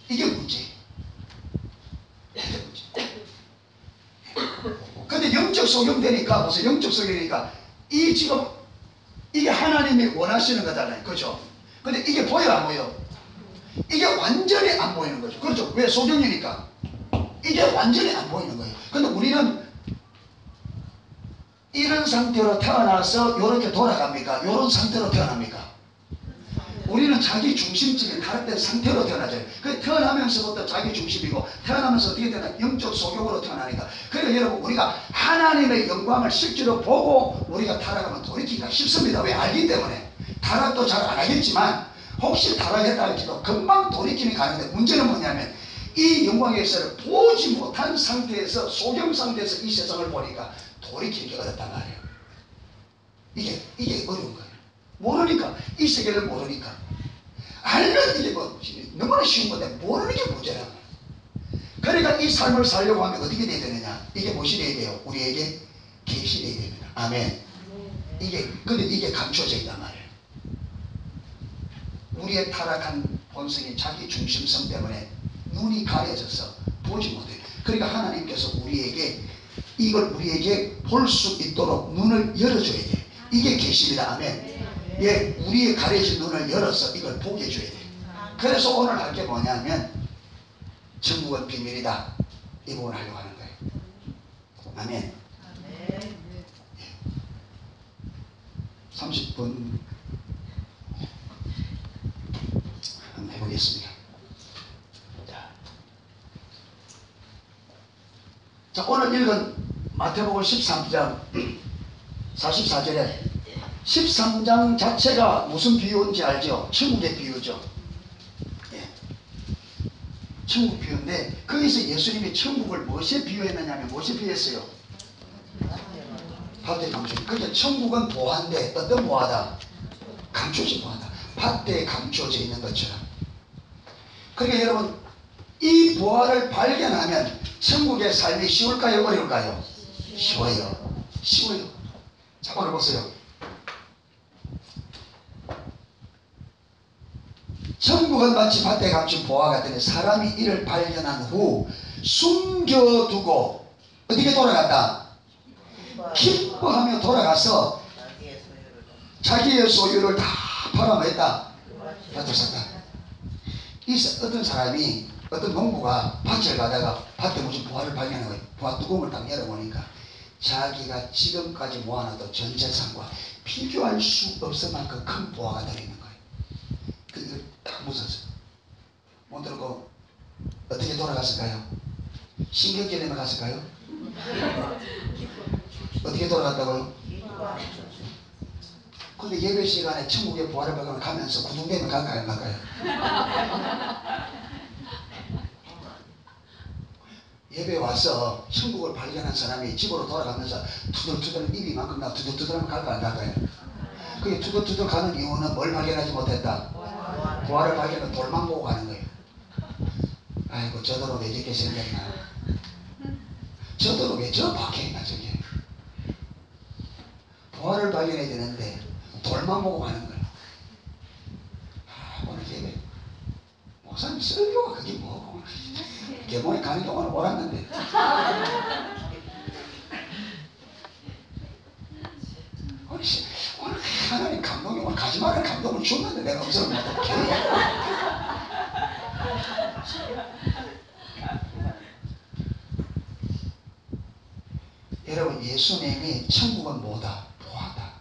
이게 문제예요. 이게 문제. 근데 영적 소경되니까 무슨 영적 소경이니까 이 지금 이게 하나님이 원하시는 거잖아요. 그죠? 근데 이게 보여 안 보여? 이게 완전히 안 보이는 거죠. 그렇죠? 왜? 소경이니까 이게 완전히 안 보이는 거예요. 근데 우리는 이런 상태로 태어나서 이렇게 돌아갑니까? 이런 상태로 태어납니까? 우리는 자기 중심적인 가락된 상태로 태어나죠. 그 태어나면서부터 자기 중심이고 태어나면서 어떻게 되나? 영적 소경으로 태어나니까. 그러니까 여러분 우리가 하나님의 영광을 실제로 보고 우리가 타락하면 돌이키기가 쉽습니다. 왜? 알기 때문에. 타락도 잘 안 하겠지만 혹시 타락했다 할지도 금방 돌이킴이 가는데 문제는 뭐냐면 이 영광의 역사를 보지 못한 상태에서 소경 상태에서 이 세상을 보니까 돌이키기 어렵단 말이에요. 이게 어려운 거예요. 모르니까. 이 세계를 모르니까. 알면 이게 뭐 너무나 쉬운 건데 모르는 게 문제라는 거예요. 그러니까 이 삶을 살려고 하면 어떻게 돼야 되느냐? 이게 무엇이 돼야 돼요? 우리에게 계시돼야 됩니다. 아멘. 근데 이게 감춰져 있단 말이에요. 우리의 타락한 본성이 자기 중심성 때문에 눈이 가려져서 보지 못해요. 그러니까 하나님께서 이걸 우리에게 볼 수 있도록 눈을 열어줘야 돼요. 이게 계시입니다. 아멘. 예, 우리의 가려진 눈을 열어서 이걸 보게 해줘야 돼요. 그래서 오늘 할 게 뭐냐면 천국은 비밀이다. 이 부분을 하려고 하는 거예요. 아멘. 30분 한번 해보겠습니다. 자, 오늘 읽은 마태복음 13장 44절에 13장 자체가 무슨 비유인지 알죠? 천국의 비유죠. 예. 천국 비유인데 거기서 예수님이 천국을 무엇에 비유했느냐면 무엇에 비유했어요? 밭에 감추기. 그러니까 천국은 보화인데 어떤 보화다? 감춰진 보화다. 밭에 감춰져 있는 것처럼. 그러니까 여러분 이 보화를 발견하면 천국의 삶이 쉬울까요? 어려울까요? 쉬워요. 쉬워요. 자, 오늘 보세요. 천국은 마치 밭에 감춘 보화 같으니 사람이 이를 발견한 후 숨겨두고 어디게 돌아갔다? 기뻐하며 돌아가서 자기의 소유를 다 팔아먹었다. 밭을 샀다. 어떤 사람이 어떤 농부가 밭을 가다가 밭에 무슨 보화를 발견한 거예요. 보화 뚜껑을 딱 열어보니까 자기가 지금까지 모아놨던 전 재산과 비교할 수 없을 만큼 큰 보화가 들어있는 거예요. 그걸 딱 무서웠어요. 못 들고 어떻게 돌아갔을까요? 신경질내며 갔을까요? 어떻게 돌아갔다고요? 근데 예배 시간에 천국의 보화를 발견하면 가면서 구둥대면 갈까요? 안 갈까요? 예배 와서 천국을 발견한 사람이 집으로 돌아가면서 투덜투덜 입이 만큼 나 투덜투덜하면 갈까 안 갈까요? 그게 투덜투덜 가는 이유는 뭘 발견하지 못했다? 보화를 발견하면 돌만 보고 가는 거예요. 아이고 저더러 왜 저렇게 생겼나? 저더러 왜 저 박혀있나 저게? 보화를 발견해야 되는데 돌만 보고 가는 거예요. 오늘 예배 목사님 설교가 그게 뭐고 개봉에 가는 게 오늘 옳았는데 오늘 하나님 감동이 오늘 가지 말라는 감동을 줬는데 내가 음성을 못 어떡해. 여러분 예수님이 천국은 뭐다? 보화다.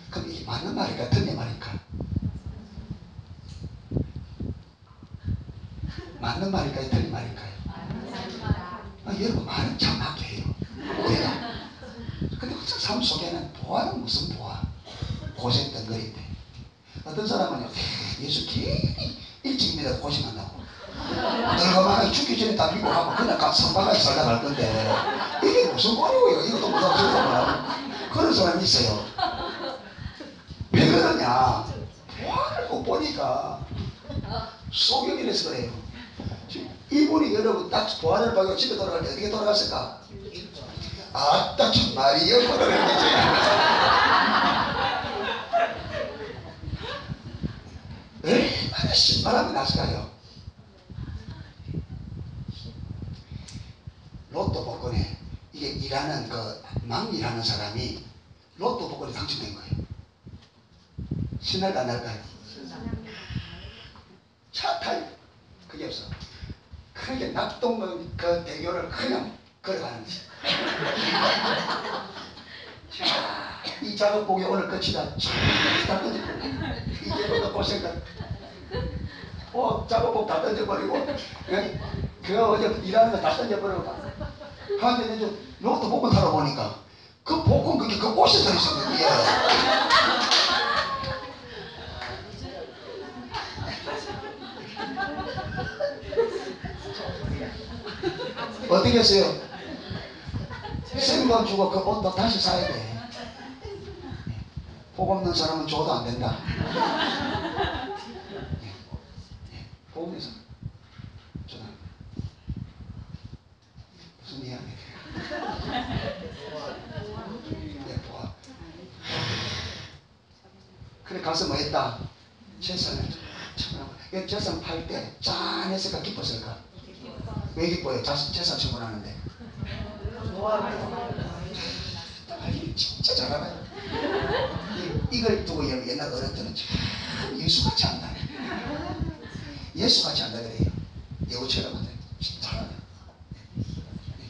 그럼 이게 맞는 말일까? 틀린 말일까? 맞는 말일까요? 틀린 말일까요? 여러분 말은 참 맞게 해요. 오해가. 근데 항상 삶 속에는 보화는 무슨 보화? 고생 덩거리인데 어떤 사람은요 예수 괜히 일찍 믿어서 고생한다고 늙어마가 죽기 전에 다 믿고 가면 그냥 선박까지 살다 갈 건데 이게 무슨 꼴이고요. 이것도 무슨 소리고 그런 사람이 있어요. 왜 그러냐? 보화를 못 보니까 소경이라서 그래요. 이분이 여러분 딱 보화를 받고 집에 돌아갈 때 어떻게 돌아갔을까? 아따 정말이요. 얼마나 신바람이 났을까요? 로또 복권에 이게 일하는 망 일하는 사람이 로또 복권에 당첨된 거예요. 신날까 안 날까요? 차 타요. 그렇게 낙동강 그 대교를 그냥 걸어가는 거지. 이 작업복이 오늘 끝이다. 다 던져버리고 이제부터 고생다. 작업복 다 던져버리고 그 어제 일하는 거 다 던져버리고 하는데 이제 노트북을 타러 보니까 그 복은 그게 그 옷에 들어있었는 거예요. 어떻게 했어요? 생돈 주고 그 옷도 다시 사야 돼. 복 없는 사람은 줘도 안 된다. 복 없는 사람 줘도 안 된다. 무슨 이야기? 그래 가서 뭐 했다? 재산을 참여하고. 재산 팔 때 짠했을까 기뻤을까? 왜 기뻐요? 재산 처분하는데. 진짜 잘하네. 이걸 두고 옛날 어른들은 참 예수같이 한다. 예수같이 한다 그래요. 예우처럼 한다. 진짜 잘하네.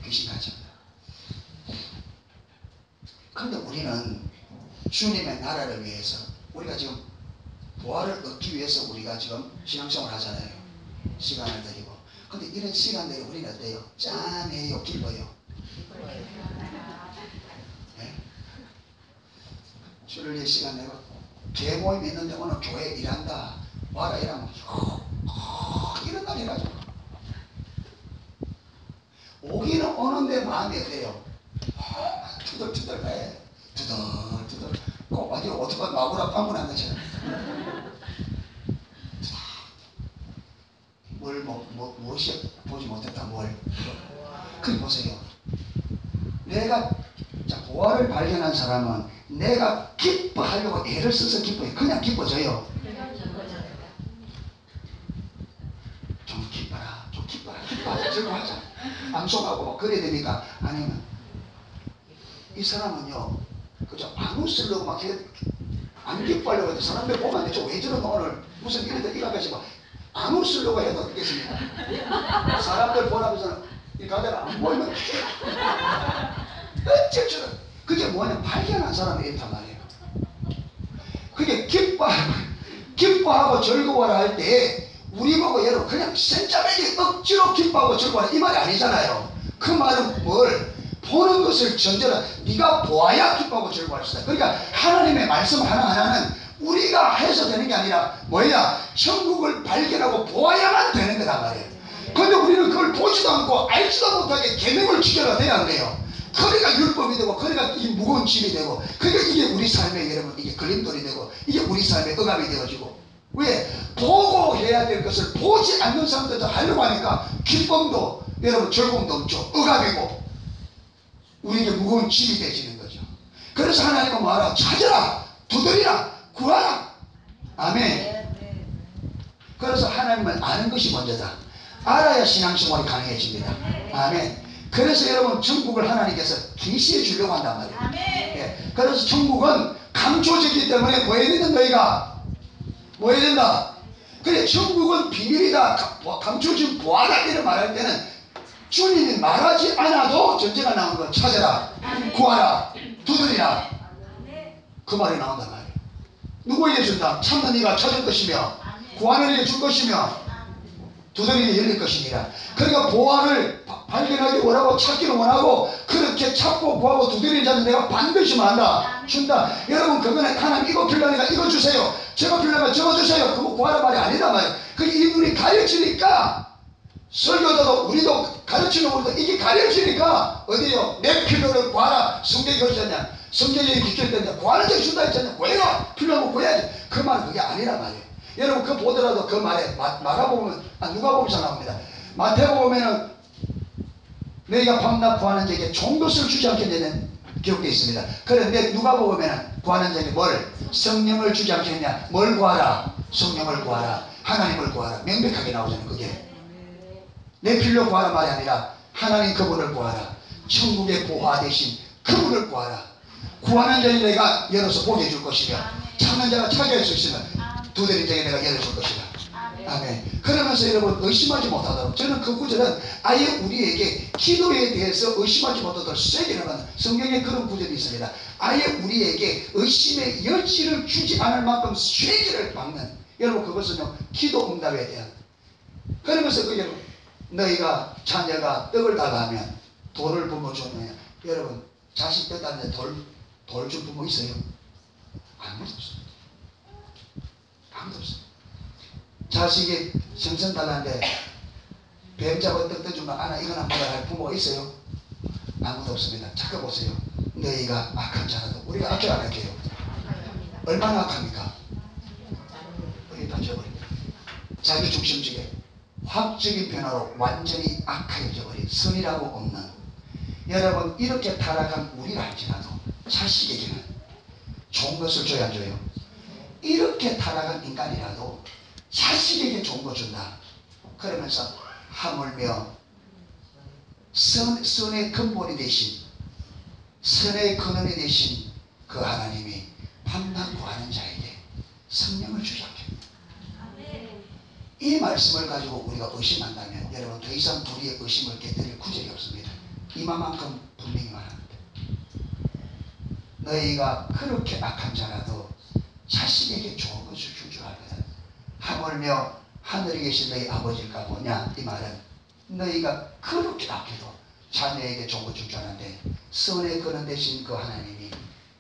귀신같이 한다. 그런데 우리는 주님의 나라를 위해서 우리가 지금 부활을 얻기 위해서 우리가 지금 신앙생활 하잖아요. 시간을 들이고. 근데 이런 시간들이 우리는 어때요? 짠해요? 기뻐요? 네? 주를 위해 시간 내고 개모임 있는데 오늘 교회 일한다 와라 이러면 이런 날이라죠. 오기는 오는데 마음이 어때요? 투덜투덜해. 투덜투덜 꼭 완전 어떡하 마구라 빵꾸 난 것처럼. 무엇이 보지 못했다 뭘. 그래 보세요. 내가 부활을 발견한 사람은 내가 기뻐하려고 애를 써서 기뻐해. 그냥 기뻐져요. 좀 기뻐라, 좀 기뻐라, 기뻐하자, 즐거워하자. 방송하고 그래야 되니까. 아니면 이 사람은요, 그죠? 안 웃으려고 막 안 기뻐하려고 해도 사람들 보면 되죠. 왜 저런 오늘 무슨 일이다 이러면서 막 안 웃으려고 해도 어떻겠습니까? 사람들 보라면서 이 가다가 안 보이면 어쩔 줄은. 그게 뭐냐? 발견한 사람이 있단 말이에요. 그게 기뻐하고 즐거워라 할 때 우리 보고 여러분 그냥 센짜매기 억지로 기뻐하고 즐거워라 이 말이 아니잖아요. 그 말은 뭘? 보는 것을 전제로 네가 보아야 기뻐하고 즐거워할 수 있다. 그러니까 하나님의 말씀 하나하나는 우리가 해서 되는 게 아니라 뭐야? 천국을 발견하고 보아야만 되는 거란 말이에요. 그런데 우리는 그걸 보지도 않고 알지도 못하게 계명을 지켜야 돼야 안 돼요. 그러니까 율법이 되고 그러니까 이 무거운 짐이 되고 그러니까 이게 우리 삶의 여러분 이게 걸림돌이 되고 이게 우리 삶의 억압이 되어지고. 왜? 보고 해야 될 것을 보지 않는 사람들도 하려고 하니까 기쁨도 여러분 즐거움도 없죠. 억압이고 우리에게 무거운 짐이 되어지는 거죠. 그래서 하나님은 뭐하라? 찾아라, 두드리라, 구하라. 아멘. 그래서 하나님을 아는 것이 먼저다. 알아야 신앙생활이 가능해집니다. 아멘. 그래서 여러분 천국을 하나님께서 계시해 주려고 한단 말이에요. 예. 그래서 천국은 감춰지기 때문에 뭐 해야 되는 너희가 뭐 해야 된다? 그래 천국은 비밀이다, 감춰진 보아라 이런 말할 때는 주님이 말하지 않아도 전제가 나오는 건 찾아라, 구하라, 두드리라 그 말이 나온단 말이에요. 누구에게 준다? 찾는 이가 찾을 것이며 구하는 이에게 줄 것이며 두드리게 열릴 것이니라. 그러니까 보화를 발견하기 원하고 찾기를 원하고 그렇게 찾고 구하고 두드리는 자는 내가 반드시 만다 준다. 여러분 그거는 하나님 이거 필요하니까 이거 주세요, 저거 필요하면 저거 주세요 그거 구하란 말이 아니다 말이에요. 그게 이분이 가르치니까 설교자도 우리도 가르치는 우리도 이게 가르치니까 어디요? 내 필요를 구하라. 성경이 그러지 않냐? 성경이 기록되냐? 구하는 자 준다 했잖냐? 구해라. 필요하면 구해야지. 그 말은 그게 아니란 말이에요. 여러분 그 보더라도 그 말에 마가복음 누가복음에서 나옵니다. 마태복음에는 너희가 밤낮 구하는 자에게 좋은 것을 주지 않겠냐는 기록되어 있습니다. 그런데 누가복음에는 구하는 자에게 뭘? 성령을 주지 않겠냐? 뭘 구하라? 성령을 구하라. 하나님을 구하라. 명백하게 나오잖아요. 그게 내 필요 구하라 말이 아니라 하나님 그분을 구하라. 천국의 보화 대신 그분을 구하라. 구하는 자에 내가 열어서 보게 해줄 것이며 찾는 자가 찾아갈 수 있으면 두드린 자에 내가 열어줄 것이다. 아멘. 그러면서 여러분 의심하지 못하도록, 저는 그 구절은 아예 우리에게 기도에 대해서 의심하지 못하도록 쐐기는 건 성경에 그런 구절이 있습니다. 아예 우리에게 의심의 여지를 주지 않을 만큼 쐐기를 박는, 여러분 그것은요 기도 응답에 대한. 그러면서 그 여러분 너희가 자녀가 떡을 달라하면 돌을 부모 주느냐. 여러분 자식 떡 달는데 돌 준 부모 있어요? 아무도 없어요. 아무도 없어요. 자식이 생선 달라는데 뱀 잡아 떡 던주면 아나 이거나 먹어야 할 부모가 있어요? 아무도 없습니다. 잠깐 보세요. 너희가 악한 자라도, 우리가 악질 안 할게요. 얼마나 악합니까? 여기 다 져버립니다. 자기 중심적에 확적인 변화로 완전히 악해져 버린, 선이라고 없는, 여러분 이렇게 타락한 우리라 할지라도 자식에게는 좋은 것을 줘야 안 줘요? 이렇게 타락한 인간이라도 자식에게 좋은 거 준다. 그러면서 하물며 선의 근본이 되신, 선의 근원이 되신 그 하나님이 밤낮 구하는 자에게 성령을 주지 않겠다. 이 말씀을 가지고 우리가 의심한다면 여러분 더 이상 우리의 의심을 깨뜨릴 구절이 없습니다. 이만큼 분명히 말합니다. 너희가 그렇게 악한 자라도 자식에게 좋은 것을 줄 줄 알거든. 하물며 하늘에 계신 너희 아버지일까 보냐. 이 말은 너희가 그렇게 악해도 자녀에게 좋은 것 줄 줄 아는데 선의 근원 되신 그 하나님이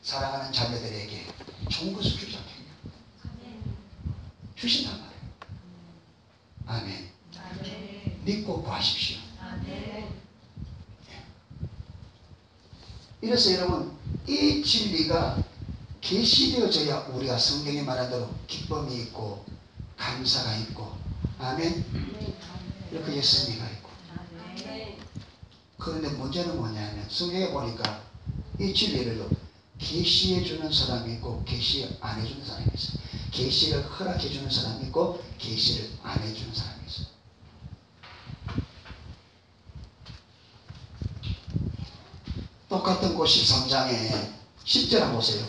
사랑하는 자녀들에게 좋은 것을 주지 않겠냐. 주신단 말이에요. 아멘. 아멘. 믿고 구하십시오. 아멘. 이래서 여러분 이 진리가 계시되어져야 우리가 성경에 말한 대로 기쁨이 있고 감사가 있고, 아멘. 이렇게 승리가 있고. 그런데 문제는 뭐냐면 성경에 보니까 이 진리를 계시해 주는 사람이 있고 계시 안 해주는 사람이 있어요. 계시를 허락해 주는 사람이 있고 계시를 안 해주는 사람이 있어요. 똑같은 곳 13장에 10절 한번 보세요.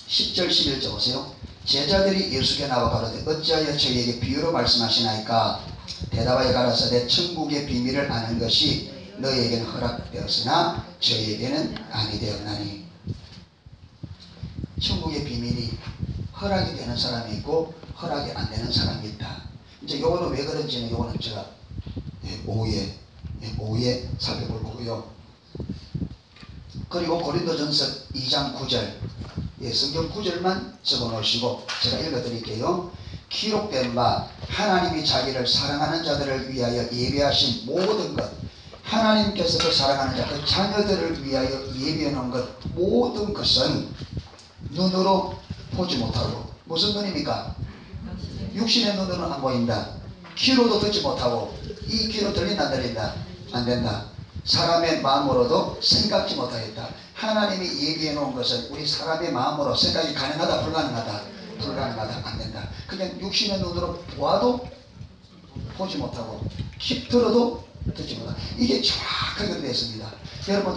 10절 11절 보세요. 제자들이 예수께 나와 가로되 어찌하여 저희에게 비유로 말씀하시나이까. 대답하여 가라사대 천국의 비밀을 아는 것이 너희에게는 허락되었으나 저희에게는 아니 되었나니. 천국의 비밀이 허락이 되는 사람이 있고 허락이 안 되는 사람이 있다. 이제 요거는 왜 그런지는 요거는 제가 오후에 살펴볼 거고요. 그리고 고린도전서 2장 9절, 성경 9절만 적어놓으시고 제가 읽어드릴게요. 기록된 바 하나님이 자기를 사랑하는 자들을 위하여 예비하신 모든 것, 하나님께서 그 사랑하는 자, 그 자녀들을 위하여 예비해 놓은 것 모든 것은 눈으로 보지 못하고, 무슨 눈입니까? 육신의 눈으로는 안 보인다. 귀로도 듣지 못하고, 이 귀로 들린다 안 들린다? 안 된다. 사람의 마음으로도 생각지 못하겠다. 하나님이 예비해 놓은 것은 우리 사람의 마음으로 생각이 가능하다 불가능하다? 불가능하다. 안 된다. 그냥 육신의 눈으로 보아도 보지 못하고 귀 들어도 듣지 못하고, 이게 정확하게 되어 있습니다. 여러분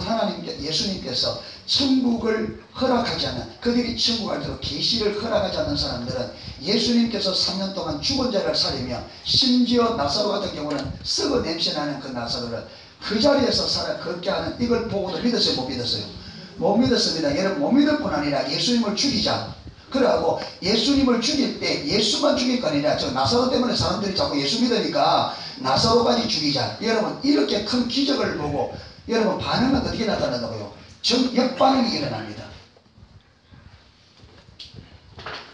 예수님께서 천국을 허락하지 않는, 그들이 천국 알도록 계시를 허락하지 않는 사람들은 예수님께서 3년 동안 죽은 자를 살리며, 심지어 나사로 같은 경우는 썩어 냄새나는 그 나사로를 그 자리에서 살아 걷게 하는, 이걸 보고도 믿었어요? 못 믿었어요? 못 믿었습니다. 여러분 못 믿을 뿐 아니라 예수님을 죽이자. 그러고 예수님을 죽일 때 예수만 죽일 거 아니라 저 나사로 때문에 사람들이 자꾸 예수 믿으니까 나사로까지 죽이자. 여러분 이렇게 큰 기적을 보고 여러분 반응은 어떻게 나타난다고요? 역반응이 일어납니다.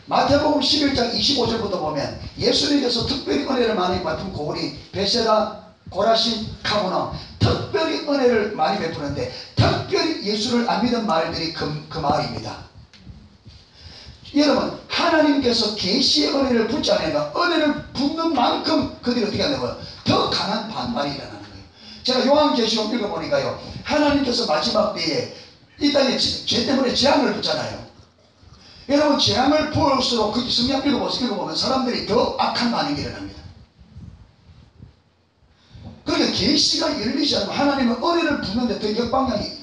마태복음 11장 25절부터 보면 예수님께서 특별히 은혜를 많이 맡은 고을이 베세다, 고라신, 카보나, 특별히 은혜를 많이 베푸는데 특별히 예수를 안 믿은 마을들이 그 마을입니다. 여러분 하나님께서 계시의 은혜를 붙지 않으니까 은혜를 붓는 만큼 그들이 어떻게 한다고요? 더 강한 반발이 일어나는 거예요. 제가 요한계시록 읽어보니까요, 하나님께서 마지막 때에 이 땅에 죄 때문에 재앙을 붙잖아요. 여러분 재앙을 볼수록 그 성경 읽어보면 사람들이 더 악한 반응이 일어납니다. 그러니까 계시가 열리지 않으면 하나님은 은혜를 붓는데 더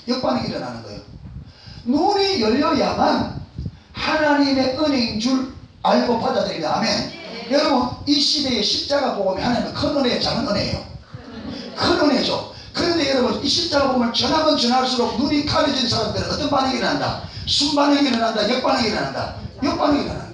역반응이 일어나는 거예요. 눈이 열려야만 하나님의 은혜인 줄 알고 받아들입니다. 아멘. 여러분, 이 시대의 십자가 복음이 하나님의 큰 은혜예요, 작은 은혜예요? 큰 은혜죠. 그런데 여러분, 이 십자가 복음을 전하면 전할수록 눈이 가려진 사람들은 어떤 반응이 일어난다? 순반응이 일어난다? 역반응이 일어난다? 역반응이 일어난다.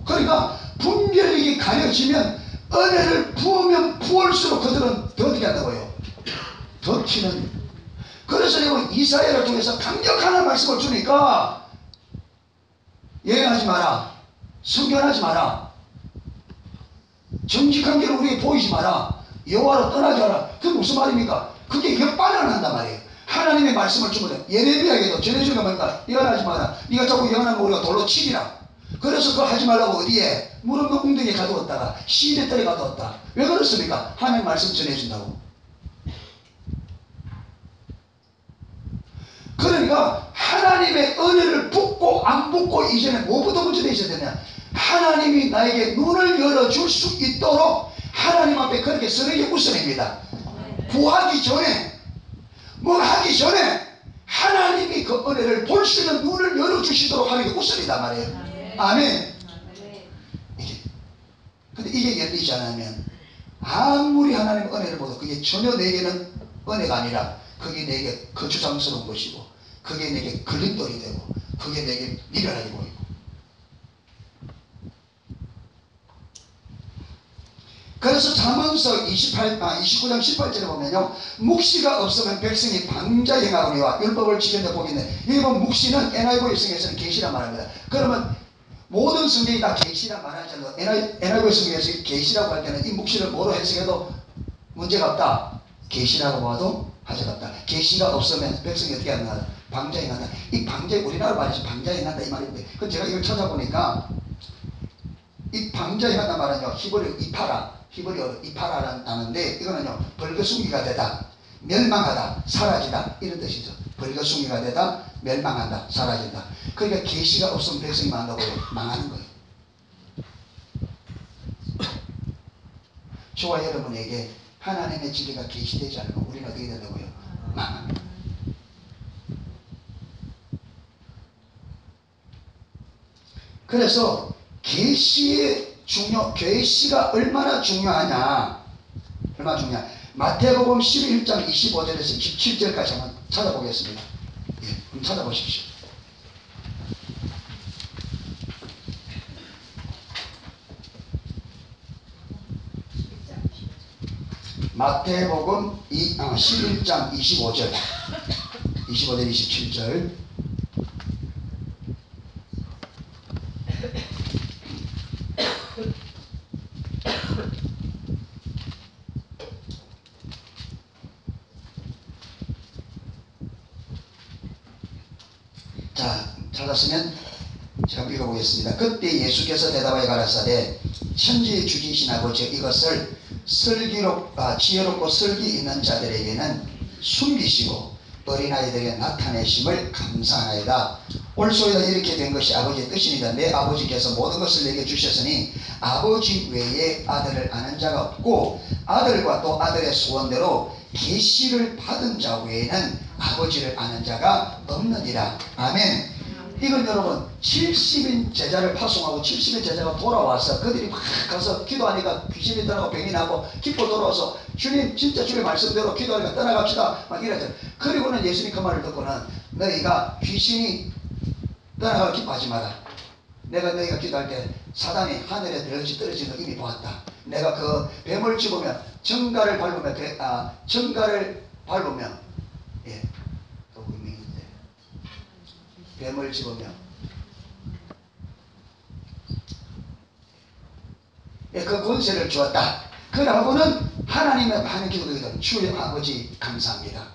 그러니까 분별력이 가려지면 은혜를 부으면 부을수록 그들은 더 어떻게 한다고요? 더 튀는. 그래서 여러분, 이사야를 통해서 강력한 말씀을 주니까 여행하지 마라, 성견하지 마라, 정직한 길을 우리에게 보이지 마라, 여호와로 떠나지 마라. 그게 무슨 말입니까? 그게 역반응을 한단 말이에요. 하나님의 말씀을 주면 예레미야에게도 전해주는 거 뭡니까? 예언하지 마라. 네가 자꾸 예언하면 우리가 돌로 치리라. 그래서 그거 하지 말라고 어디에? 무릎 웅덩이에 가두었다가 시대떨에 가두었다. 왜 그렇습니까? 하나님 말씀 전해준다고. 그러니까 하나님의 은혜를 붓고 안 붓고 이전에 뭐부터 문제되어 있어야 되냐? 하나님이 나에게 눈을 열어줄 수 있도록 하나님 앞에 그렇게 서는 게 우선입니다. 구하기 전에, 뭐 하기 전에 하나님이 그 은혜를 볼 수 있는 눈을 열어주시도록 하는 게 우선이다 말이에요. 아멘. 근데 이게 열리지 않으면 아무리 하나님의 은혜를 보도 그게 전혀 내게는 은혜가 아니라 그게 내게 거추장스러운 것이고 그게 내게 걸림돌이 되고 그게 내게 미련하게 보이고. 그래서 잠언서 29장 18절에 보면요, 묵시가 없으면 백성이 방자 행하거니와 율법을 지켰는데 보겠네. 여기 보면 묵시는 NIV 성경에서는 계시란 말합니다. 그러면 모든 성경이 다 계시란 말하지 않아도 NIV 성경에서 계시라고 할 때는 이 묵시를 뭐로 해석해도 문제가 없다. 계시라고 봐도 하자가 없다. 계시가 없으면 백성이 어떻게 한다? 방자 행한다. 이 방자, 우리나라 말에서 방자 행한다 이 말인데, 그 제가 이걸 찾아보니까 이 방자 행한다 말은요, 히브리어로 이파라라는 단어인데, 이거는요, 벌거숭이가 되다, 멸망하다, 사라지다, 이런 뜻이죠. 벌거숭이가 되다, 멸망한다, 사라진다. 그러니까 계시가 없으면 백성이 망한다고요? 망하는 거예요. 저와 여러분에게 하나님의 진리가 계시되지 않으면 우리는 어떻게 된다고요? 망합니다. 그래서 계시가 얼마나 중요하냐? 얼마나 중요하냐? 마태복음 11장 25절에서 27절까지 한번 찾아보겠습니다. 예, 한번 찾아보십시오. 마태복음 11장 25절 27절. 자, 찾았으면 제가 읽어보겠습니다. 그때 예수께서 대답하여 가라사대 천지의 주지신 아버지, 이것을 지혜롭고 설기 있는 자들에게는 숨기시고 어린아이들에게 나타내심을 감사하나이다. 올소이다. 이렇게 된 것이 아버지의 뜻이니라. 내 아버지께서 모든 것을 내게 주셨으니 아버지 외에 아들을 아는 자가 없고 아들과 또 아들의 소원대로 계시를 받은 자 외에는 아버지를 아는 자가 없느니라. 아멘. 이건 여러분, 70인 제자를 파송하고 70인 제자가 돌아와서 그들이 막 가서 기도하니까 귀신이 떠나고 병이 나고 기뻐 돌아와서 주님, 진짜 주님 말씀대로 기도하니까 떠나갑시다 막 이러죠. 그리고는 예수님 그 말을 듣고는 너희가 귀신이 떠나가고 기뻐하지 마라. 내가 너희가 기도할 때 사단이 하늘에 떨어지는 거 이미 보았다. 내가 그 뱀을 집으면 정갈을 밟으면 예, 또 의미인데 뱀을 집으면 예, 그 권세를 주었다. 그러고는 하나님의 많은 기도들이 주의 아버지 감사합니다.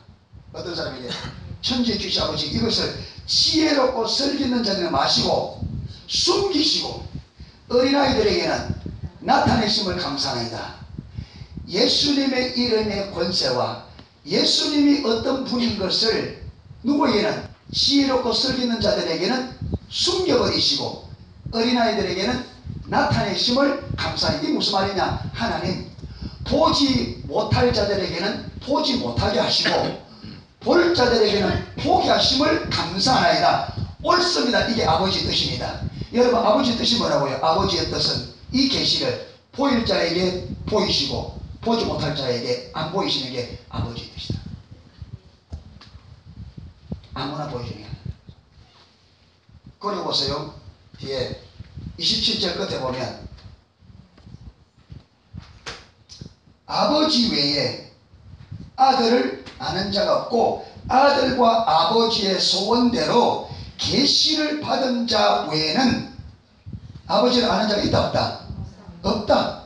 어떤 사람에게 천지의 주신 아버지, 이것을 지혜롭고 설기는 자들은 마시고 숨기시고 어린아이들에게는 나타내심을 감사합니다. 예수님의 이름의 권세와 예수님이 어떤 분인 것을 누구에게는 지혜롭고 설기는 자들에게는 숨겨버리시고 어린아이들에게는 나타내심을 감사합니다. 이게 무슨 말이냐? 하나님, 보지 못할 자들에게는 보지 못하게 하시고 볼 자들에게는 보게 하심을 감사하나이다. 옳습니다. 이게 아버지 뜻입니다. 여러분, 아버지 뜻이 뭐라고요? 아버지의 뜻은 이 계시를 보일 자에게 보이시고 보지 못할 자에게 안 보이시는 게 아버지의 뜻이다. 아무나 보이시는 게 아니라. 그리고 보세요. 뒤에 27절 끝에 보면 아버지 외에 아들을 아는 자가 없고 아들과 아버지의 소원대로 계시를 받은 자 외에는 아버지를 아는 자가 있다 없다? 없다.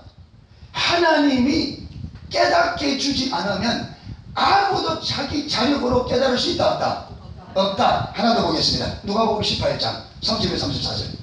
하나님이 깨닫게 주지 않으면 아무도 자기 자력으로 깨달을 수 있다 없다? 없다. 하나 더 보겠습니다. 누가복음 18장 31, 34절.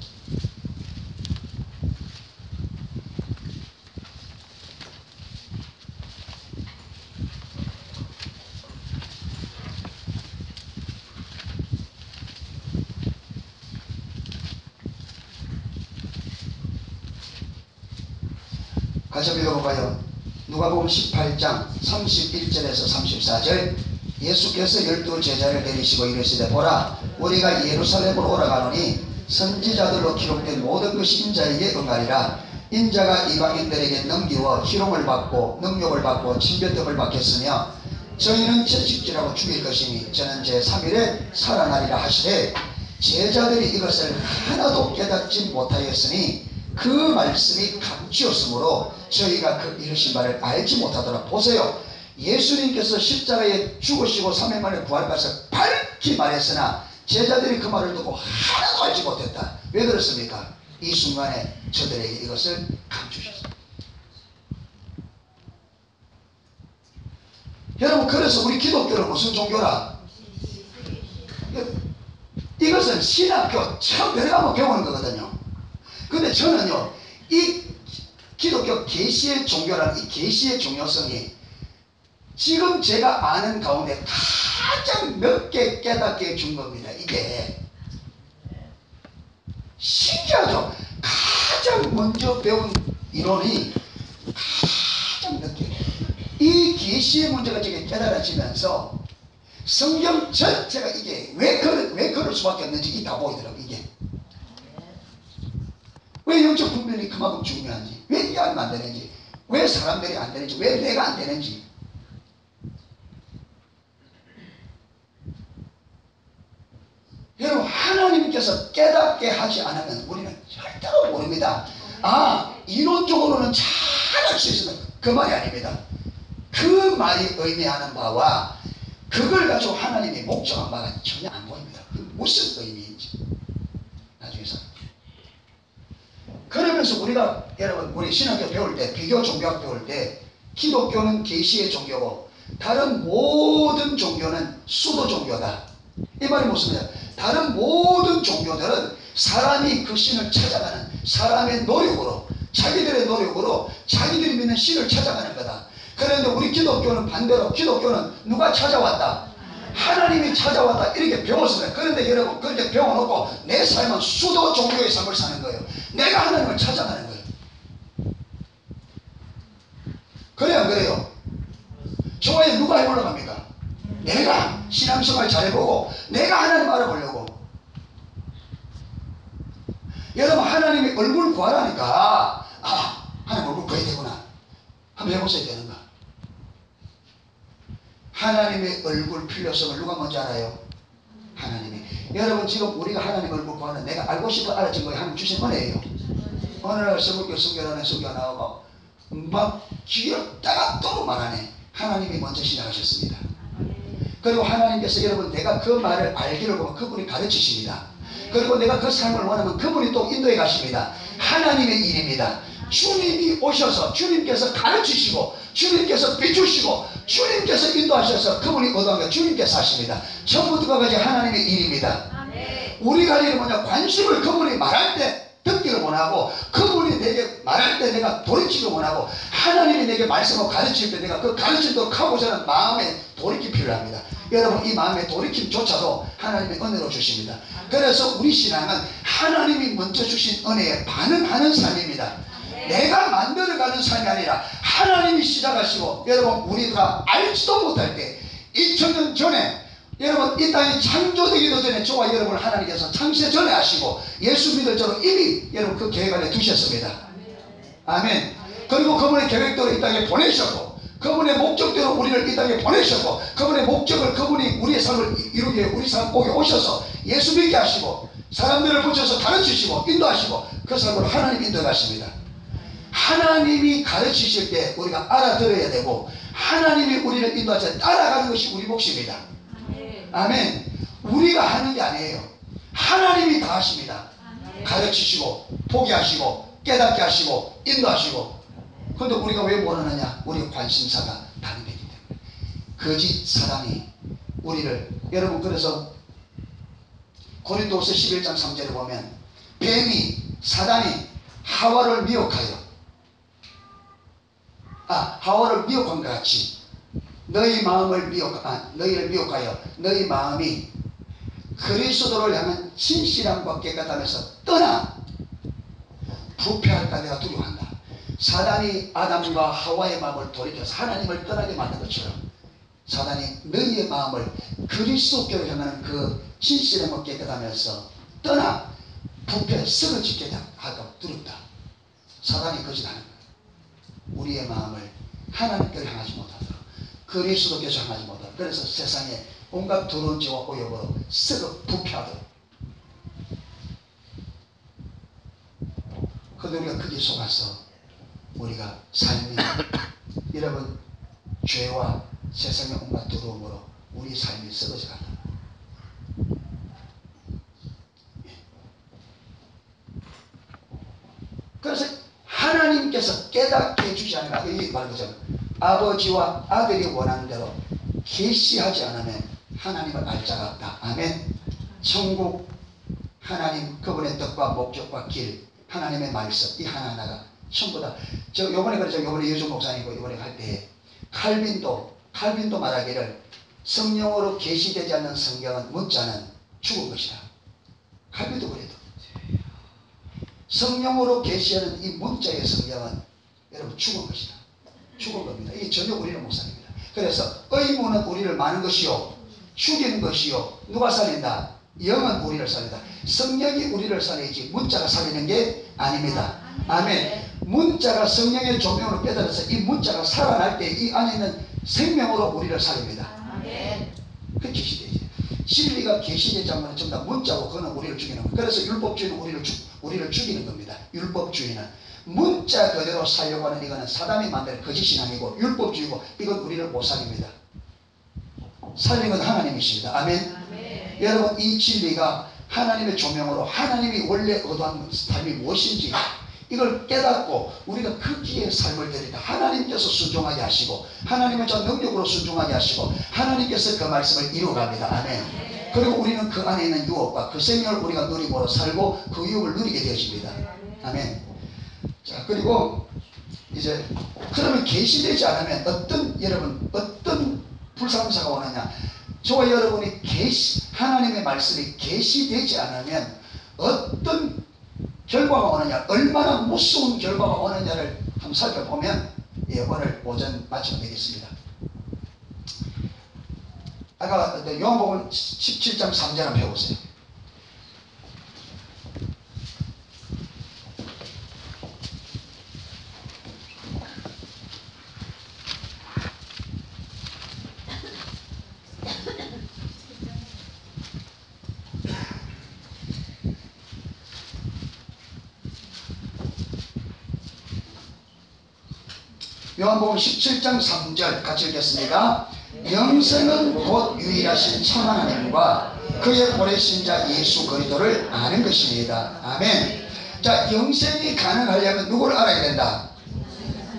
같이 읽어볼까요? 누가복음 18장 31절에서 34절. 예수께서 12 제자를 데리시고 이르시되 보라 우리가 예루살렘으로 올라가노니 선지자들로 기록된 모든 것이 인자에게 응하리라. 인자가 이방인들에게 넘기워 희롱을 받고 능욕을 받고 침뱉음을 받겠으며 저희는 채찍질하고 죽일 것이니 저는 제3일에 살아나리라 하시되 제자들이 이것을 하나도 깨닫지 못하였으니 그 말씀이 감추었으므로 저희가 그 이르신 바를 알지 못하더라. 보세요. 예수님께서 십자가에 죽으시고 3일 만에 부활하셔서 밝히 말했으나 제자들이 그 말을 듣고 하나도 알지 못했다. 왜 그렇습니까? 이 순간에 저들에게 이것을 감추셨습니다. 여러분, 그래서 우리 기독교는 무슨 종교라? 이것은 신학교 처음 들어가면 배우는 거거든요. 근데 저는요, 이 기독교 계시의 종교라는 이 계시의 중요성이 지금 제가 아는 가운데 가장 넓게 깨닫게 준 겁니다. 이게 신기하죠? 가장 먼저 배운 이론이 가장 늦게 이 계시의 문제가 제게 깨달아지면서 성경 전체가 이게 왜 그럴 수밖에 없는지 이 다 보이더라고요. 이게 왜 영적 분별이 그만큼 중요한지, 왜 이게 안 되는지, 왜 사람들이 안 되는지, 왜 내가 안 되는지. 여러분, 하나님께서 깨닫게 하지 않으면 우리는 절대로 모릅니다. 아, 이론적으로는 잘 알 수 있으면 그 말이 아닙니다. 그 말이 의미하는 바와 그걸 가지고 하나님이 목적한 바가 전혀 안 보입니다. 그 무슨 의미인지 나중에서. 그러면서 우리가 여러분 우리 신학교 배울 때 비교 종교학 배울 때 기독교는 계시의 종교고 다른 모든 종교는 수도 종교다. 이 말이 무슨 말이야? 다른 모든 종교들은 사람이 그 신을 찾아가는 사람의 노력으로 자기들의 노력으로 자기들이 믿는 신을 찾아가는 거다. 그런데 우리 기독교는 반대로 기독교는 누가 찾아왔다? 하나님이 찾아왔다. 이렇게 배웠어요. 그런데 여러분 그렇게 배워놓고 내 삶은 수도 종교의 삶을 사는 거예요. 내가 하나님을 찾아가는 거예요. 그래요, 그래요? 좋아요. 누가 해보려고 합니까? 내가 신앙생활 잘해보고 내가 하나님 알아보려고. 여러분 하나님이 얼굴 구하라니까 아 하나님 얼굴 구해야 되구나 한번 해보셔야 되는가. 하나님의 얼굴 필요성을 누가 먼저 알아요? 하나님이. 여러분 지금 우리가 하나님 얼굴 구하는 내가 알고 싶어 알아진 거예요? 하나님 주신 은혜예요. 어느 날 서울교 성결하는 성교 나오고 막 귀엽다가 또 말하네. 하나님이 먼저 시작하셨습니다. 그리고 하나님께서 여러분 내가 그 말을 알기를 보면 그분이 가르치십니다. 그리고 내가 그 삶을 원하면 그분이 또 인도해 가십니다. 하나님의 일입니다. 주님이 오셔서 주님께서 가르치시고 주님께서 비추시고 주님께서 인도하셔서 그분이 얻어가면 주님께서 하십니다. 처음부터 끝까지 하나님의 일입니다. 우리가 할 일은 뭐냐? 관심을 그분이 말할 때 듣기를 원하고 그분이 내게 말할 때 내가 돌이키기를 원하고 하나님이 내게 말씀을 가르칠 때 내가 그 가르침도록 하고자 하는 마음의 돌이킴이 필요합니다. 여러분 이 마음의 돌이킴조차도 하나님의 은혜로 주십니다. 그래서 우리 신앙은 하나님이 먼저 주신 은혜에 반응하는 삶입니다. 내가 만들어가는 삶이 아니라 하나님이 시작하시고 여러분 우리가 알지도 못할 때 2000년 전에 여러분 이 땅이 창조되기도 전에 저와 여러분을 하나님께서 창세 전에 하시고 예수 믿을 저로 이미 여러분 그 계획 안에 두셨습니다. 아멘. 그리고 그분의 계획대로 이 땅에 보내셨고 그분의 목적대로 우리를 이 땅에 보내셨고 그분의 목적을 그분이 우리의 삶을 이루기 위해 우리 삶 속에 오셔서 예수 믿게 하시고 사람들을 붙여서 가르치시고 인도하시고 그 삶으로 하나님 인도하십니다. 하나님이 가르치실 때 우리가 알아들어야 되고 하나님이 우리를 인도하실 때 따라가는 것이 우리 몫입니다. 아멘. 우리가 하는 게 아니에요. 하나님이 다 하십니다. 가르치시고 보게 하시고 깨닫게 하시고 인도하시고. 그런데 우리가 왜 모르느냐? 우리 관심사가 다른 데이기 때문에. 거짓 사랑이 우리를, 여러분 그래서 고린도후서 11장 3절에 보면 뱀이 하와를 하와를 미혹한 것 같이 너희를 미혹하여 너희 마음이 그리스도를 향한 진실함과 깨끗함에서 떠나 부패할까 내가 두려워한다. 사단이 아담과 하와의 마음을 돌이켜서 하나님을 떠나게 만든 것처럼 사단이 너희의 마음을 그리스도께로 향하는 그 진실함과 깨끗함에서 떠나 부패 썩을 짓게 할까 두렵다. 사단이 거짓하는 거예요. 우리의 마음을 하나님께로 향하지 못하도록 그리스도께서 향하지 못하도록. 그래서 세상에 온갖 더러운 죄와 오염으로 썩어 부패하도록. 그런데 우리가 거기에 속아서 우리가 삶이 여러분 죄와 세상의 온갖 더러움으로 우리 삶이 썩어져 간다. 그래서 하나님께서 깨닫게 해주지 않으면 이 말이죠. 아버지와 아들이 원하는 대로 계시하지 않으면 하나님을 알 자가 없다. 아멘. 천국 하나님 그분의 뜻과 목적과 길 하나님의 말씀 이 하나하나가 전부 다 요번에 그래서 요번에 유종 목사님이고 요번에 할 때 칼빈도 말하기를 성령으로 계시되지 않는 성경은 문자는 죽은 것이다. 칼빈도 그래도 성령으로 계시하는 이 문자의 성경은 여러분 죽은 것이다. 죽은 겁니다. 이게 전혀 우리는 못 살립니다. 그래서 의무는 우리를 마는 것이요 죽이는 것이요 누가 살린다? 영은 우리를 살린다. 성령이 우리를 살리지 문자가 살리는 게 아닙니다. 아멘. 문자가 성령의 조명으로 깨달아서 이 문자가 살아날 때 이 안에 있는 생명으로 우리를 살립니다. 그 계시되지. 진리가 계시되지 않으면 전부 다 문자고 그거는 우리를 죽이는 거예요. 그래서 율법주의는 우리를 죽이는 겁니다. 율법주의는 문자 그대로 살려고 하는 이거는 사람이 만든 거짓신앙이고 율법주의고 이건 우리를 못 살립니다. 살리는 건 하나님이십니다. 아멘. 여러분 이 진리가 하나님의 조명으로 하나님이 원래 의도한 삶이 무엇인지 이걸 깨닫고 우리가 그 길의 삶을 드리다 하나님께서 순종하게 하시고 하나님은 저 능력으로 순종하게 하시고 하나님께서 그 말씀을 이루어갑니다. 아멘. 그리고 우리는 그 안에 있는 유업과 그 생명을 우리가 누림으로 살고 그 유업을 누리게 되어집니다. 아멘. 자 그리고 이제 그러면 계시되지 않으면 어떤 불상사가 오느냐? 저와 여러분이 하나님의 말씀이 계시되지 않으면 어떤 결과가 오느냐, 얼마나 무서운 결과가 오느냐를 한번 살펴보면 오늘 오전 마치면 되겠습니다. 아까 요한복음 17장 3절 한번 펴보세요. 요한복음 17장 3절 같이 읽겠습니다. 영생은 곧 유일하신 참 하나님과 그의 보내신 자 예수 그리스도를 아는 것입니다. 아멘. 자 영생이 가능하려면 누구를 알아야 된다?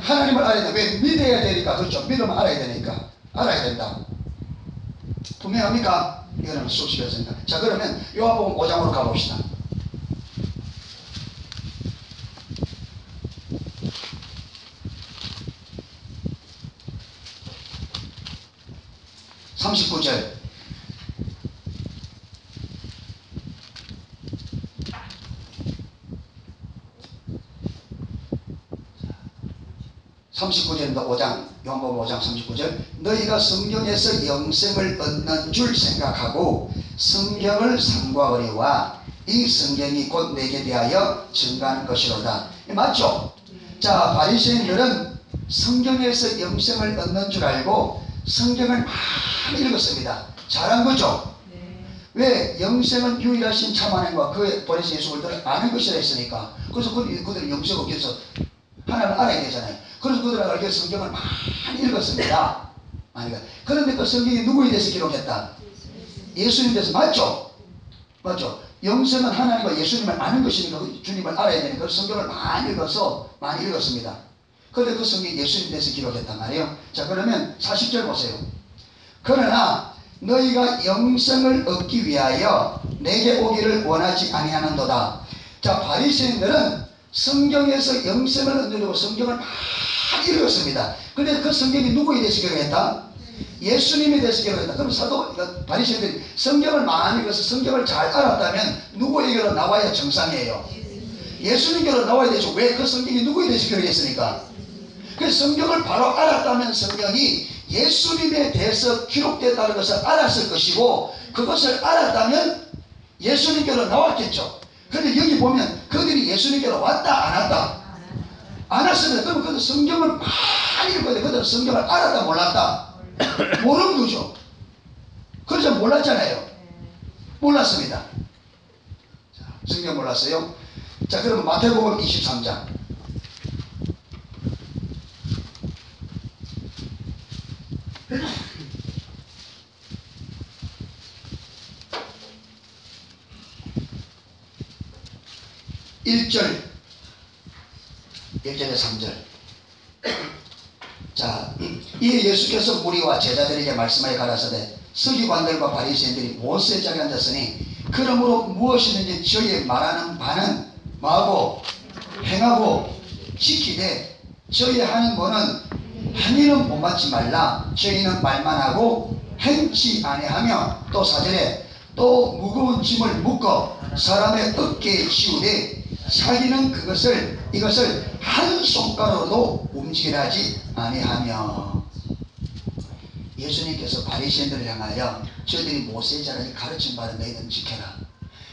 하나님을 알아야 된다. 왜? 믿어야 되니까. 그렇죠. 믿으면 알아야 되니까. 알아야 된다. 분명합니까? 이거는 수업 시간이니까. 자 그러면 요한복음 5장으로 가봅시다. 39절. 39절입니다. 5장 요한복음 5장 39절 너희가 성경에서 영생을 얻는 줄 생각하고 성경을 삼가오리와 이 성경이 곧 내게 대하여 증거하는 것이로다. 맞죠? 자, 바리새인들은 성경에서 영생을 얻는 줄 알고 성경을 많이 읽었습니다. 잘한 거죠? 왜? 영생은 유일하신 참 하나님과 그의 보내신 예수 그리스도를 아는 것이라 했으니까. 그래서 그들은 영생을 얻기 위해서 하나님을 알아야 되잖아요. 그래서 그들은 알기 위해서 성경을 많이 읽었습니다. 그런데 그 성경이 누구에 대해서 기록했다? 예수님에 대해서. 맞죠? 맞죠? 영생은 하나님과 예수님을 아는 것이니까 주님을 알아야 되니까 성경을 많이 읽었습니다. 그런데 그 성경이 예수님에 대해서 기록했단 말이에요. 자, 그러면 40절 보세요. 그러나 너희가 영생을 얻기 위하여 내게 오기를 원하지 아니하는도다. 자, 바리새인들은 성경에서 영생을 얻으려고 성경을 많이 읽었습니다. 그런데 그 성경이 누구에 대해서 기록했다? 예수님에 대해서 기록했다. 그럼 바리새인들이 성경을 많이 읽어서 성경을 잘 알았다면 누구에게로 나와야 정상이에요? 예수님께로 나와야 되죠. 왜? 그 성경이 누구에 대해서 기록했으니까. 그래서 성경을 바로 알았다면 성경이 예수님에 대해서 기록됐다는 것을 알았을 것이고, 그것을 알았다면 예수님께로 나왔겠죠. 그런데 여기 보면 그들이 예수님께로 왔다 안 왔다? 안 왔습니다. 그러면 그들 성경을 많이 읽어야 돼. 그들은 성경을 알았다 몰랐다? 모르는 거죠. 그래서 몰랐잖아요. 몰랐습니다. 자, 성경 몰랐어요. 자, 그러면 마태복음 23장 1절 1절에 3절. 자, 이에 예수께서 무리와 제자들에게 말씀하여 가라사대 서기관들과 바리새인들이 모세 자리에 앉았으니 그러므로 무엇이든지 저희의 말하는 바는 뭐하고 행하고 지키되 저희 하는 거는 행위는 본받지 말라. 저희는 말만 하고 행치 아니하며, 또 4절에 또 무거운 짐을 묶어 사람의 어깨에 씌우되 자기는 이것을 한 손가락으로도 움직이려 하지 아니하며. 예수님께서 바리새인들을 향하여 저희들이 모세자를 가르침 받은 너희들은 지켜라.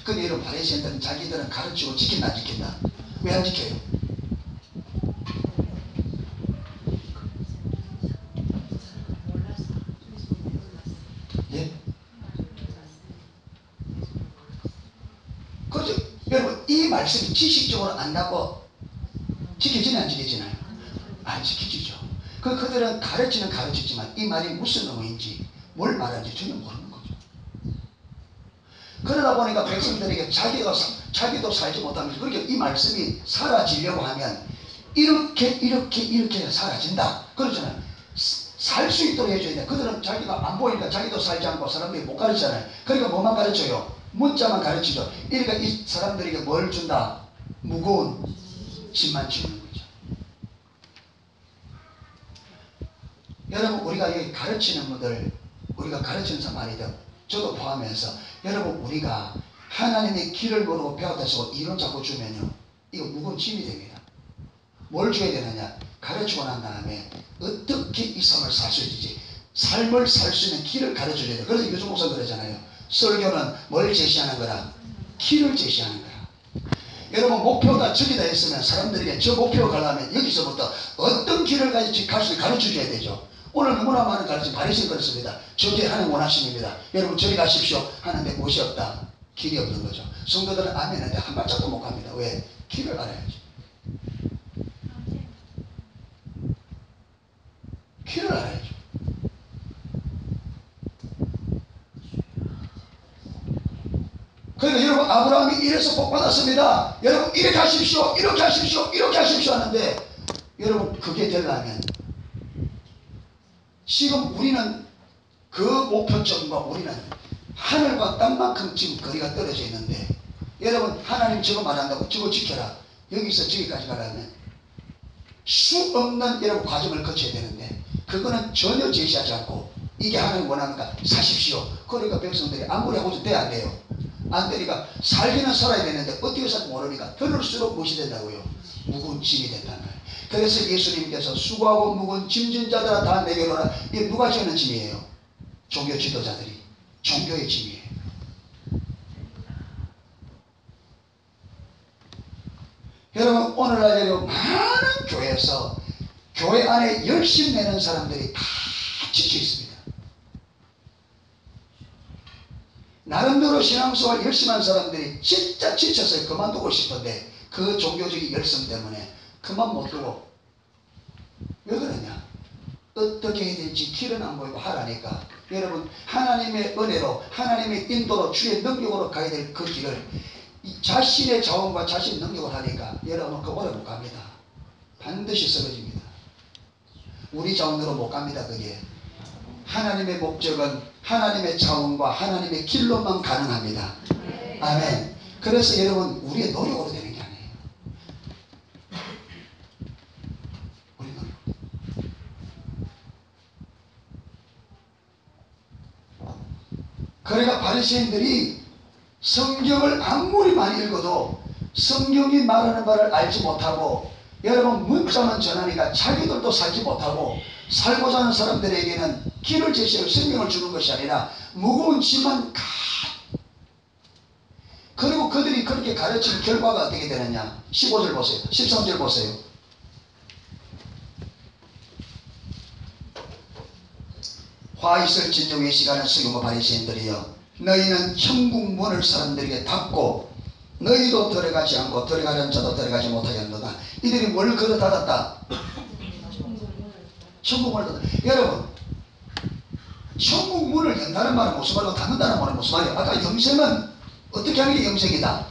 근데 여러분, 바리새인들은 자기들은 가르치고 지킨다 안 지킨다? 왜 안 지켜요? 예? 그렇죠. 여러분, 이 말씀이 지식적으로 안다고 지켜지나요 안 지켜지나요? 안 지켜지죠. 그들은 가르치는 가르치지만 이 말이 무슨 의미인지 뭘 말하는지 전혀 모르는 거죠. 그러다 보니까 백성들에게 자기도 살지 못하면서, 그렇게 이 말씀이 사라지려고 하면 이렇게 사라진다 그러잖아요. 살 수 있도록 해줘야 돼. 그들은 자기가 안 보이니까 자기도 살지 않고 사람들이 못 가르치잖아요. 그러니까 뭐만 가르쳐요? 문자만 가르치죠. 그러니까 이 사람들에게 뭘 준다? 무거운 짐만 주는 거죠. 여러분, 우리가 여기 가르치는 분들, 우리가 가르치는 사람 아니든 저도 포함해서, 여러분, 우리가 하나님의 길을 모르고 배웠다고 이론 잡고 주면요, 이거 무거운 짐이 됩니다. 뭘 줘야 되느냐? 가르치고 난 다음에 어떻게 이 삶을 살 수 있는지, 삶을 살 수 있는 길을 가르쳐줘야 돼요. 그래서 유종 목사 그러잖아요. 설교는 뭘 제시하는 거라? 길을 제시하는 거라. 여러분, 목표가 저기다 했으면 사람들에게 저 목표로 가려면 여기서부터 어떤 길을 가르쳐줘야 되죠. 오늘 너무나 많은 가르침 바리새인 그렇습니다. 저기 하는 원하심입니다. 여러분, 저리 가십시오 하는데 무엇이 없다? 길이 없는 거죠. 성도들은 아멘 하는데 한 발짝도 못 갑니다. 왜? 길을 알아야지. 길을 알아야죠. 그러니까 여러분, 아브라함이 이래서 복 받았습니다. 여러분, 이렇게 하십시오, 이렇게 하십시오, 이렇게 하십시오 하는데, 여러분, 그게 되려면 지금 우리는 그 목표점과 우리는 하늘과 땅만큼 지금 거리가 떨어져 있는데, 여러분, 하나님 저거 말한다고 저거 지켜라, 여기서 저기까지 가려면 수 없는 여러분 과정을 거쳐야 되는데, 그거는 전혀 제시하지 않고 이게 하나님 원하니까 사십시오. 그러니까 백성들이 아무리 하고도 돼 안 돼요? 안 되니까 살기는 살아야 되는데 어떻게 살지 모르니까 들을수록 무엇이 된다고요? 무거운 짐이 된다는 거예요. 그래서 예수님께서 수고하고 무거운 짐진 자들아 다 내게로 오라. 이게 누가 지는 짐이에요? 종교 지도자들이. 종교의 짐이에요. 여러분 오늘날 여러분 많은 교회에서 교회 안에 열심 내는 사람들이 다 지쳐 있습니다. 나름대로 신앙생활 열심히 한 사람들이 진짜 지쳐서 그만두고 싶은데 그 종교적인 열성 때문에 그만 못 두고 왜 그러냐? 어떻게 해야 될지 길은 안 보이고 하라니까. 여러분 하나님의 은혜로 하나님의 인도로 주의 능력으로 가야 될 그 길을 자신의 자원과 자신의 능력을 하니까 여러분 그 오래 못 갑니다. 반드시 쓰러집니다. 우리 자원으로 못 갑니다. 그게 하나님의 목적은 하나님의 자원과 하나님의 길로만 가능합니다. 아멘. 그래서 여러분 우리의 노력으로 되는 게 아니에요. 우리 노력. 그러니까 바리새인들이 성경을 아무리 많이 읽어도 성경이 말하는 바를 알지 못하고 여러분 문자만 전하니까 자기들도 살지 못하고 살고자 하는 사람들에게는 길을 제시하고 생명을 주는 것이 아니라 무거운 짐만 그리고 그들이 그렇게 가르친 결과가 어떻게 되느냐. 15절 보세요. 13절 보세요. 화 있을 진정의 시간을 쓰고 바리새인들이여 너희는 천국 문을 사람들에게 닫고 너희도 들어가지 않고 들어가려는 자도 들어가지 못하겠노라. 이들이 뭘 걸어 닫았다? 천국 문을 닫았다. 여러분 천국 문을 연다는 말은 무슨 말이고 닫는다는 말은 무슨 말이에요? 아까 영생은 어떻게 하는 게 영생이다?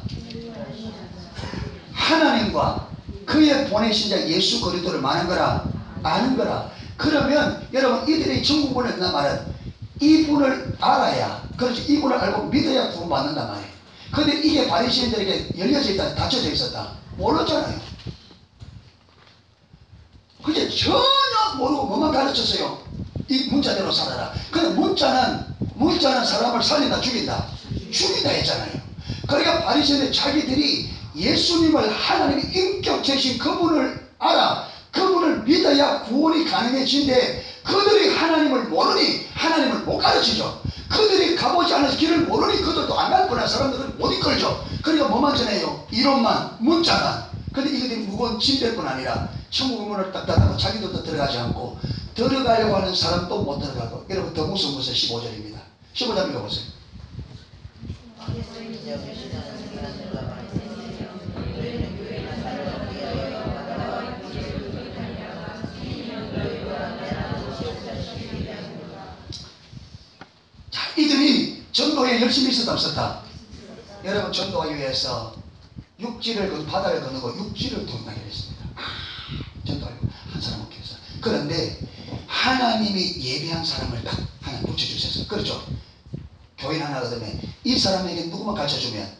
하나님과 그의 보내신 자 예수 그리스도를 아는 거라. 아는 거라. 그러면 여러분 이들이 천국 문을 연다는 말은 이분을 알아야, 그렇지, 이분을 알고 믿어야 구원받는단 말이에요. 근데 이게 바리새인들에게 열려져 있다, 닫혀져 있었다? 몰랐잖아요. 그게 전혀 모르고 뭐만 가르쳤어요? 이 문자대로 살아라. 근데 문자는 사람을 살린다 죽인다? 죽인다 했잖아요. 그러니까 바리새인들 자기들이 예수님을 하나님의 인격체신 그분을 알아, 그분을 믿어야 구원이 가능해진데 그들이 하나님을 모르니 하나님을 못 가르치죠. 그들이 가보지 않아서 길을 모르니 그들도 안 갈 거나 사람들은 못 이끌죠. 그러니까 뭐만 전해요? 이론만, 문자만. 근데 이것들이 무거운 짐 될 뿐 아니라 천국의 문을 딱 닫아서 자기들도 들어가지 않고 들어가려고 하는 사람도 못 들어가고. 여러분 더 무서운 것은 15절입니다 15절 읽어보세요. 이들이 전도에 열심히 있었다 없었다? 여러분 전도하기 위해서 바다를 건너고 육지를 통하기로 했습니다. 전도하려고 한 사람 없게 해서. 그런데 하나님이 예비한 사람을 딱 하나 붙여주셨어요. 그렇죠? 교인 하나 얻으면 이 사람에게 누구만 가르쳐주면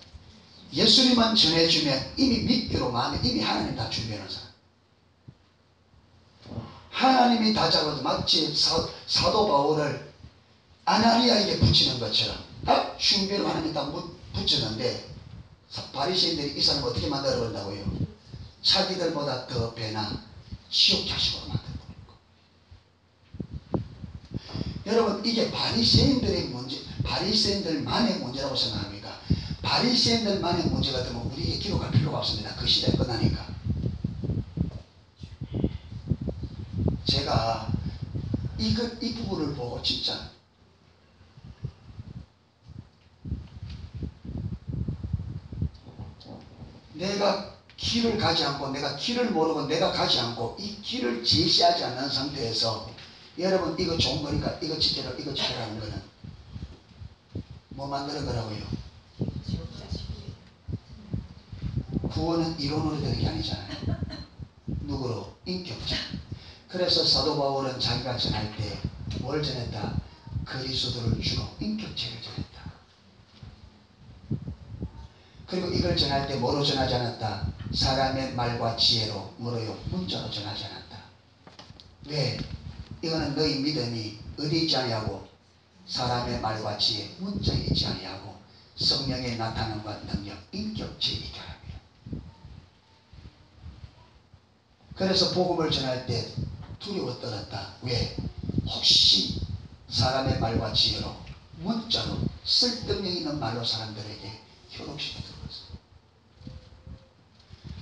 예수님만 전해주면 이미 믿기로 마음에 이미 하나님 다 준비해놓은 사람. 하나님이 다 잡아도 마치 사도 바울을 아나니아에게 붙이는 것처럼 딱 준비로 하나님이 딱 붙였는데 바리새인들이 이 사람을 어떻게 만들어 본다고요? 자기들보다 더 배나 지옥 자식으로 만들어 버리고. 여러분 이게 바리새인들의 문제, 바리새인들만의 문제라고 생각합니까? 바리새인들만의 문제 같으면 우리에게 기록할 필요가 없습니다. 그 시대 끝나니까. 제가 이 부분을 보고 진짜 내가 길을 가지 않고 내가 길을 모르고 내가 가지 않고 이 길을 제시하지 않는 상태에서 여러분 이거 좋은 거니까 이거 지켜라 이거 지켜라는 거는 뭐 만드는 거라고요? 구원은 이론으로 되는 게 아니잖아요. 누구로? 인격적. 그래서 사도 바울은 자기가 전할 때 뭘 전했다? 그리스도를 주로 인격체를 전했다. 그리고 이걸 전할 때 뭐로 전하지 않았다? 사람의 말과 지혜로, 뭐로요? 문자로 전하지 않았다. 왜? 이거는 너희 믿음이 어디 있지 아니하고 사람의 말과 지혜, 문자에 있지 아니하고 성령의 나타남과 능력, 인격체이기 합니다. 그래서 복음을 전할 때 두려워 떨었다. 왜? 혹시 사람의 말과 지혜로 문자로 쓸데없는 있는 말로 사람들에게 현혹시켜 들었어요.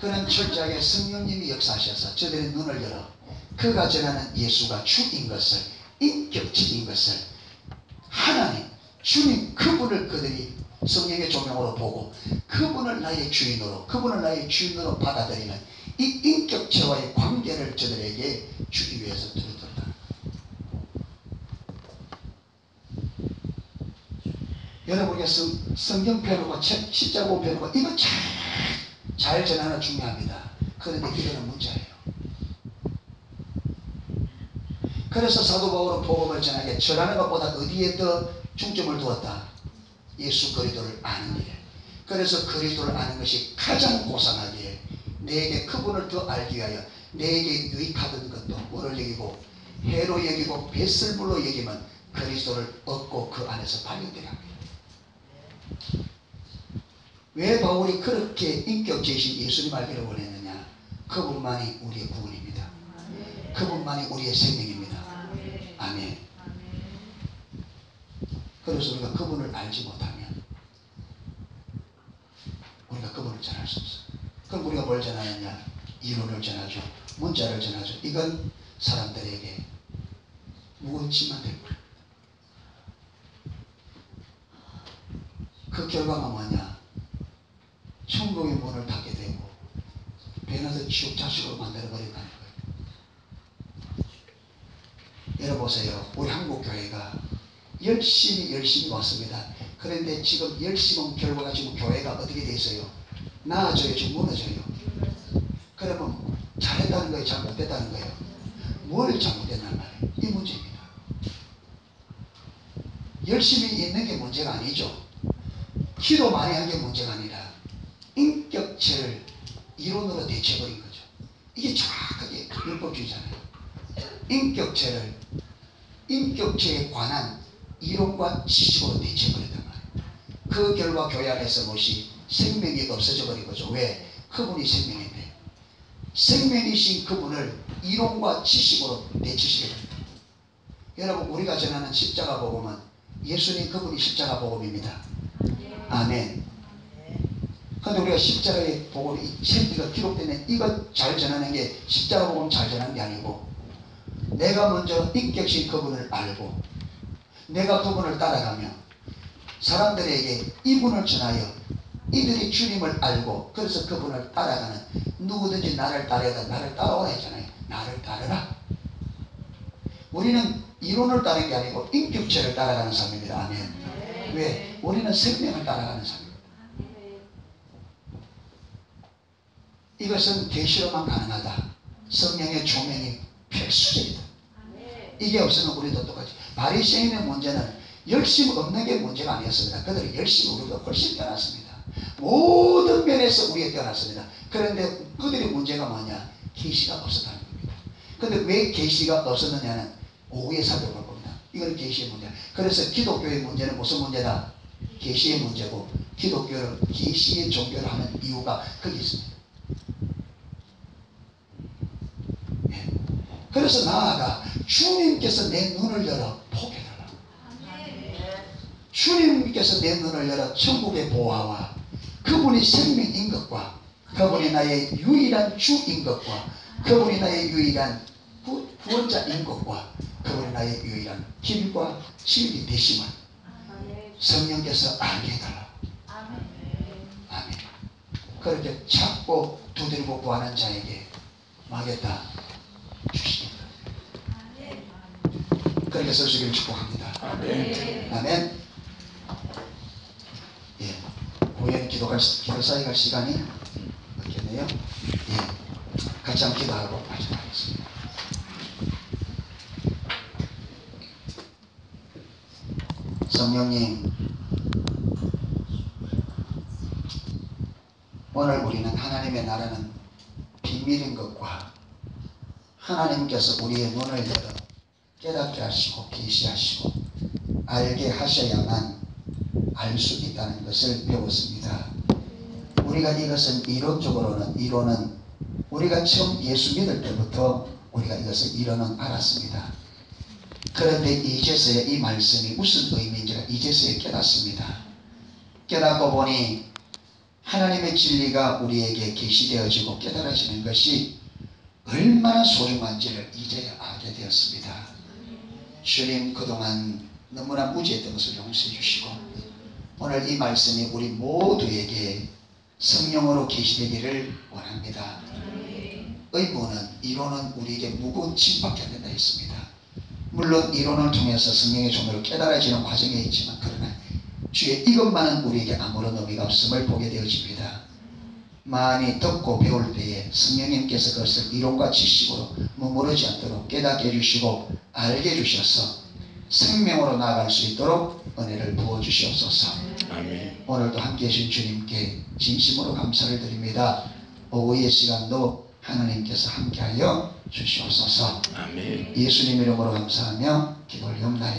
그는 철저하게 성령님이 역사하셔서 저들의 눈을 열어 그가 전하는 예수가 주인 것을, 인격체인 것을, 하나님 주님 그분을 그들이 성령의 조명으로 보고 그분을 나의 주인으로, 그분을 나의 주인으로 받아들이는 이 인격체와의 관계를 저들에게 주기 위해서 들었다. 여러분이 성경 펴놓고 책 십자가 펴놓고 이거 잘 전하는 중요합니다. 그런데 이거는 문제예요. 그래서 사도 바울은 복음을 전하게 전하는 것보다 어디에 더 중점을 두었다? 예수 그리스도를 아는 일. 그래서 그리스도를 아는 것이 가장 고상하기에 내게 그분을 더 알기 위하여 내게 유익하던 것도 뭐를 여기고 해로 여기고 배설물로 여기면 그리스도를 얻고 그 안에서 발견되려 합니다. 왜 바울이 그렇게 인격체이신 예수님 알기를 원했느냐? 그분만이 우리의 구원입니다. 그분만이 우리의 생명입니다. 아멘. 그래서 우리가 그분을 알지 못하면 우리가 그분을 전할 수 없어요. 그럼 우리가 뭘 전하느냐? 이론을 전하죠. 문자를 전하죠. 이건 사람들에게 무겁지만 될 거예요. 그 결과가 뭐냐? 천국의 문을 닫게 되고 배나서 지옥 자식으로 만들어버린다는 거예요. 여러분 보세요. 우리 한국교회가 열심히 왔습니다. 그런데 지금 열심히 온 결과가 지금 교회가 어떻게 돼 있어요? 나아져요? 지금 무너져요? 그러면 잘했다는 거예요? 잘못됐다는 거예요? 뭘 잘못됐단 말이에요? 이 문제입니다. 열심히 있는 게 문제가 아니죠. 기도 많이 한 게 문제가 아니라 인격체를 이론으로 대체해버린 거죠. 이게 정확하게 율법주의잖아요. 인격체에 관한 이론과 지식으로 대체해버렸단 말이에요. 그 결과 교회 안에서 무엇이 생명이 없어져 버린 거죠. 왜? 그분이 생명인데 생명이신 그분을 이론과 지식으로 대체시켜버립니다. 여러분 우리가 전하는 십자가 복음은 예수님 그분이 십자가 복음입니다. 아멘. 근데 우리가 십자가의 복음이 이 책이가 기록되는 이거 잘 전하는 게 십자가 복음 잘 전하는 게 아니고 내가 먼저 인격신 그분을 알고 내가 그분을 따라가며 사람들에게 이분을 전하여 이들이 주님을 알고 그래서 그분을 따라가는 누구든지 나를 따라오라 했잖아요. 나를 따르라. 우리는 이론을 따르는 게 아니고 인격체를 따라가는 사람입니다. 아멘. 왜? 우리는 생명을 따라가는 사람입니다. 이것은 계시로만 가능하다. 성령의 조명이 필수적이다. 이게 없으면 우리도 똑같이. 바리새인의 문제는 열심 없는 게 문제가 아니었습니다. 그들이 열심히 우리보다 훨씬 뛰어났습니다. 모든 면에서 우리가 뛰어났습니다. 그런데 그들의 문제가 뭐냐? 계시가 없었다는 겁니다. 그런데 왜 계시가 없었느냐는 오후에 살펴볼 겁니다. 이건 계시의 문제. 그래서 기독교의 문제는 무슨 문제다? 계시의 문제고 기독교는 계시의 종교를 하는 이유가 거기 있습니다. 예. 그래서 나아가 주님께서 내 눈을 열어 보게 해달라. 주님께서 내 눈을 열어 천국의 보화와 그분이 생명인 것과 그분이 나의 유일한 주인 것과 그분이 나의 유일한 구원자인 것과 그분이 나의 유일한 길과 진리 되심을 성령께서 알게 해달라. 아멘. 그렇게 찾고 두드리고 구하는 자에게 마겠다 주십니다. 그렇게 서주기를 축복합니다. 아멘. 예. 후에는 기도 사이 갈 시간이 없겠네요. 예. 같이 한번 기도하고 마치겠습니다. 성령님, 오늘 우리는 하나님의 나라는 비밀인 것과 하나님께서 우리의 눈을 열어 깨닫게 하시고 계시하시고 알게 하셔야만 알 수 있다는 것을 배웠습니다. 우리가 이것은 이론은 우리가 처음 예수 믿을 때부터 우리가 이것을 이론은 알았습니다. 그런데 이제서야 이 말씀이 무슨 의미인지가 이제서야 깨닫습니다. 깨닫고 보니 하나님의 진리가 우리에게 계시되어지고 깨달아지는 것이 얼마나 소중한지를 이제야 알게 되었습니다. 주님, 그동안 너무나 무지했던 것을 용서해 주시고 오늘 이 말씀이 우리 모두에게 성령으로 계시되기를 원합니다. 의무는, 이론은 우리에게 무거운 짐밖에 안 된다 했습니다. 물론 이론을 통해서 성령의 종교를 깨달아지는 과정에 있지만 그러나 주의 이것만은 우리에게 아무런 의미가 없음을 보게 되어집니다. 많이 듣고 배울 때에 성령님께서 그것을 이론과 지식으로 머무르지 않도록 깨닫게 해주시고 알게 해주셔서 생명으로 나아갈 수 있도록 은혜를 부어주시옵소서. 아멘. 오늘도 함께해 주신 주님께 진심으로 감사를 드립니다. 오후의 시간도 하나님께서 함께하여 주시옵소서. 아멘. 예수님 이름으로 감사하며 기도를 용납합니다.